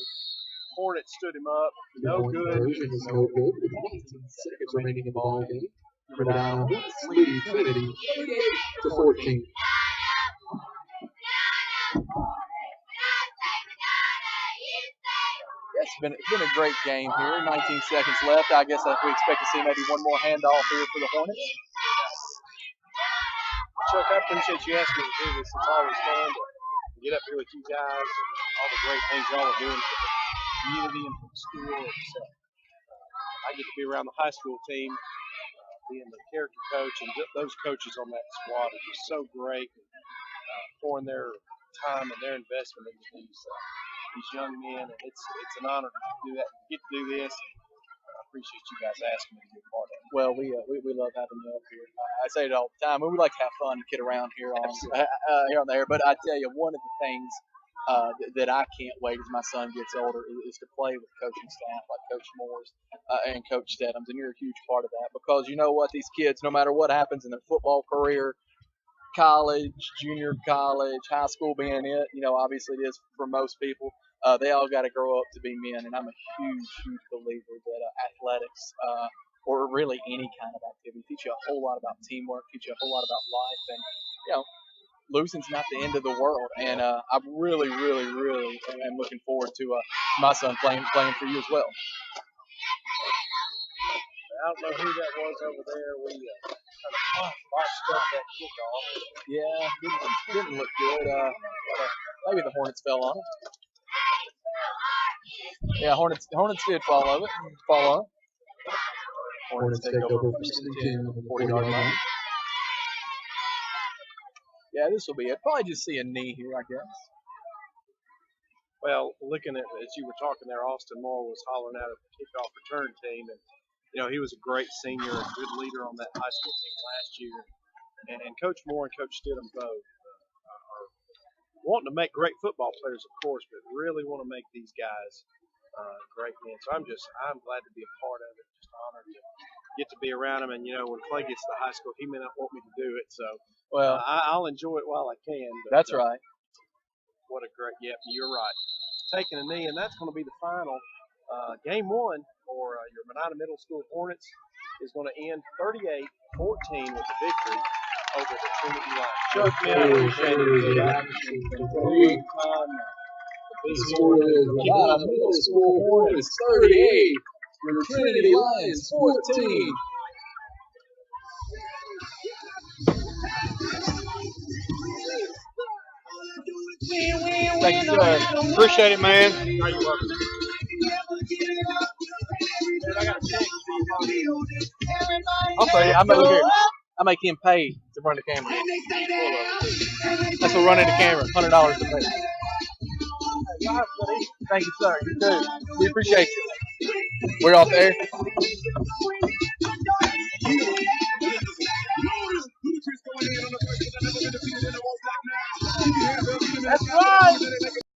Hornet stood him up. No good. No good. 19 seconds remaining in the ball game. Medina Hornets lead Trinity 38-14. It's been a great game here. 19 seconds left. I guess we expect to see maybe one more handoff here for the Hornets. Chuck, I appreciate you asking me to do this. It's always fun to get up here with you guys and all the great things y'all are doing for the community and for the school. And so, I get to be around the high school team being the character coach, and those coaches on that squad are just so great, pouring their time and their investment into these young men, and it's an honor to do that, to get to do this. I appreciate you guys asking me to be a part of it. Well, we love having you up here. I say it all the time. We like to have fun and kid around here on there. But I tell you, one of the things that I can't wait as my son gets older is to play with coaching staff like Coach Moore's and Coach Stedham's, and you're a huge part of that, because you know what, these kids, no matter what happens in their football career, college, junior college, high school being it, obviously it is for most people. They all got to grow up to be men, and I'm a huge believer that athletics, or really any kind of activity, teach you a whole lot about teamwork, teach you a whole lot about life, and losing's not the end of the world. And I really am looking forward to my son playing for you as well. I don't know who that was over there. We kind of botched up that kickoff. Yeah, didn't look good. Maybe the Hornets fell on it. Yeah, Hornets did fall on it. Hornets take over for 40-yard line. Yeah, this will be it. Probably just see a knee here, I guess. Well, looking at, as you were talking there, Austin Moore was hollering out at the kickoff return team, and he was a great senior, a good leader on that high school team last year. And Coach Moore and Coach Stidham both are wanting to make great football players, of course, but really want to make these guys great men. So I'm glad to be a part of it. Just honored to get to be around him. And when Clay gets to high school, he may not want me to do it. So I'll enjoy it while I can. But, that's right. What a great, you're right. Taking a knee, and that's going to be the final. Game one for your Medina Middle School Hornets is going to end 38-14 with the victory over the Trinity Lions. Chuck, man, I appreciate it. This score is Medina Middle School Hornets 38, your Trinity Lions 14. Thank you, sir. Appreciate it, man. I'll tell you, I make him pay to run the camera. That's what running the camera, $100 to pay. Thank you, sir. You too. We appreciate you. We're off there. That's right.